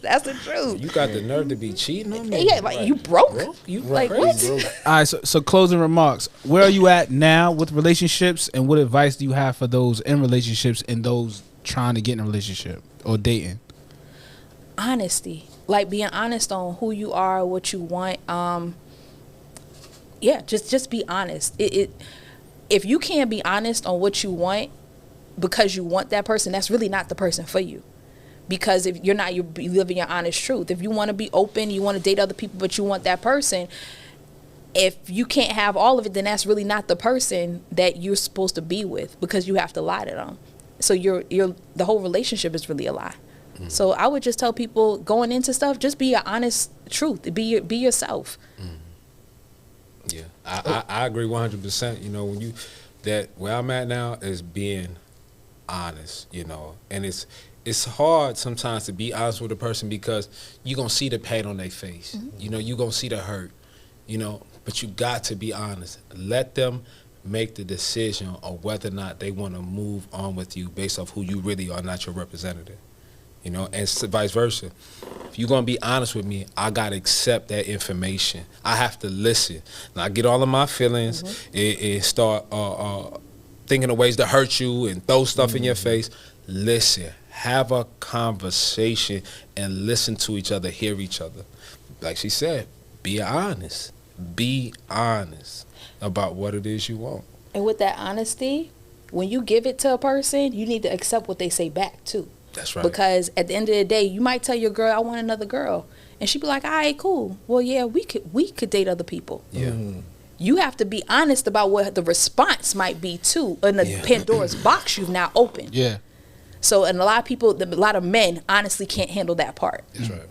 That's the truth. You got the nerve to be cheating on me? Yeah, like you broke. You Like crazy. what? All right, so closing remarks. Where are you at now with relationships, and what advice do you have for those in relationships and those trying to get in a relationship or dating? Honesty, like being honest on who you are, what you want. Yeah, just be honest. If you can't be honest on what you want because you want that person, that's really not the person for you. Because if you're not, you're living your honest truth. If you want to be open, you want to date other people, but you want that person, if you can't have all of it, then that's really not the person that you're supposed to be with, because you have to lie to them. So the whole relationship is really a lie. Mm-hmm. So I would just tell people going into stuff, just be your honest truth. Be yourself. Mm-hmm. Yeah, I agree 100%. You know, where I'm at now is being honest. You know, and it's hard sometimes to be honest with a person because you're going to see the pain on their face. Mm-hmm. You know, you're going to see the hurt, you know, but you got to be honest. Let them make the decision of whether or not they want to move on with you based off who you really are, not your representative. You know, and vice versa. If you're going to be honest with me, I got to accept that information. I have to listen. And I get all of my feelings and start thinking of ways to hurt you and throw stuff in your face. Listen. Have a conversation and listen to each other, hear each other. Like she said, be honest. Be honest about what it is you want. And with that honesty, when you give it to a person, you need to accept what they say back too. That's right. Because at the end of the day, you might tell your girl, I want another girl. And she'd be like, all right, cool. Well, yeah, we could date other people. Yeah. You have to be honest about what the response might be too. In the Pandora's box you've now opened. Yeah. So, and a lot of men honestly can't handle that part. That's right.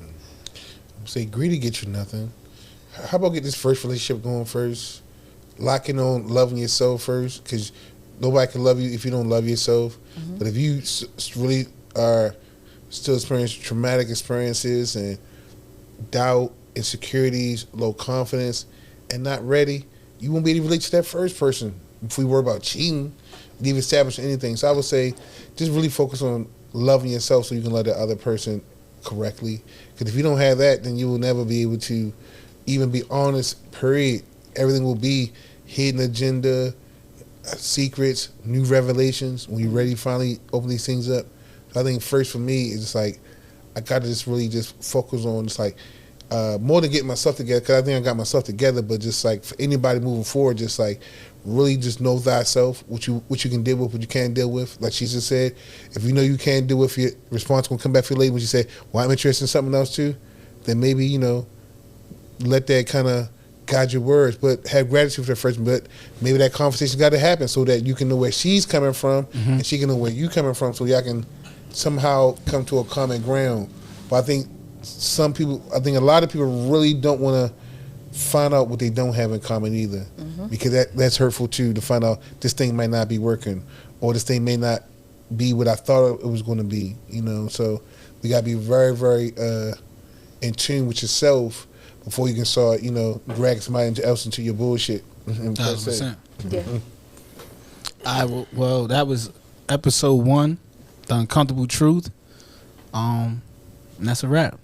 Say greedy get you nothing. How about get this first relationship going first? Locking on loving yourself first, because nobody can love you if you don't love yourself. Mm-hmm. But if you really are still experiencing traumatic experiences and doubt, insecurities, low confidence, and not ready, you won't be able to relate to that first person. If we worry about cheating, leave establish anything. So I would say just really focus on loving yourself so you can love the other person correctly. Because if you don't have that, then you will never be able to even be honest, period. Everything will be hidden agenda, secrets, new revelations when you're ready to finally open these things up. So I think first for me, it's just like I got to just really just focus on just like more than getting myself together, because I think I got myself together, but just like for anybody moving forward, just like really just know thyself, what you can deal with, what you can't deal with. Like she just said, if you know you can't deal with, your response will come back for you later when you say, well, I'm interested in something else too, then maybe, you know, let that kind of guide your words, but have gratitude for the person. But maybe that conversation got to happen so that you can know where she's coming from and she can know where you coming from, so y'all can somehow come to a common ground. But I think a lot of people really don't want to find out what they don't have in common either, because that's hurtful too, to find out this thing might not be working or this thing may not be what I thought it was going to be, you know. So we got to be very, very in tune with yourself before you can start, you know, dragging somebody else into your bullshit. 100%. Yeah. Well, that was episode 1, The Uncomfortable Truth. And that's a wrap.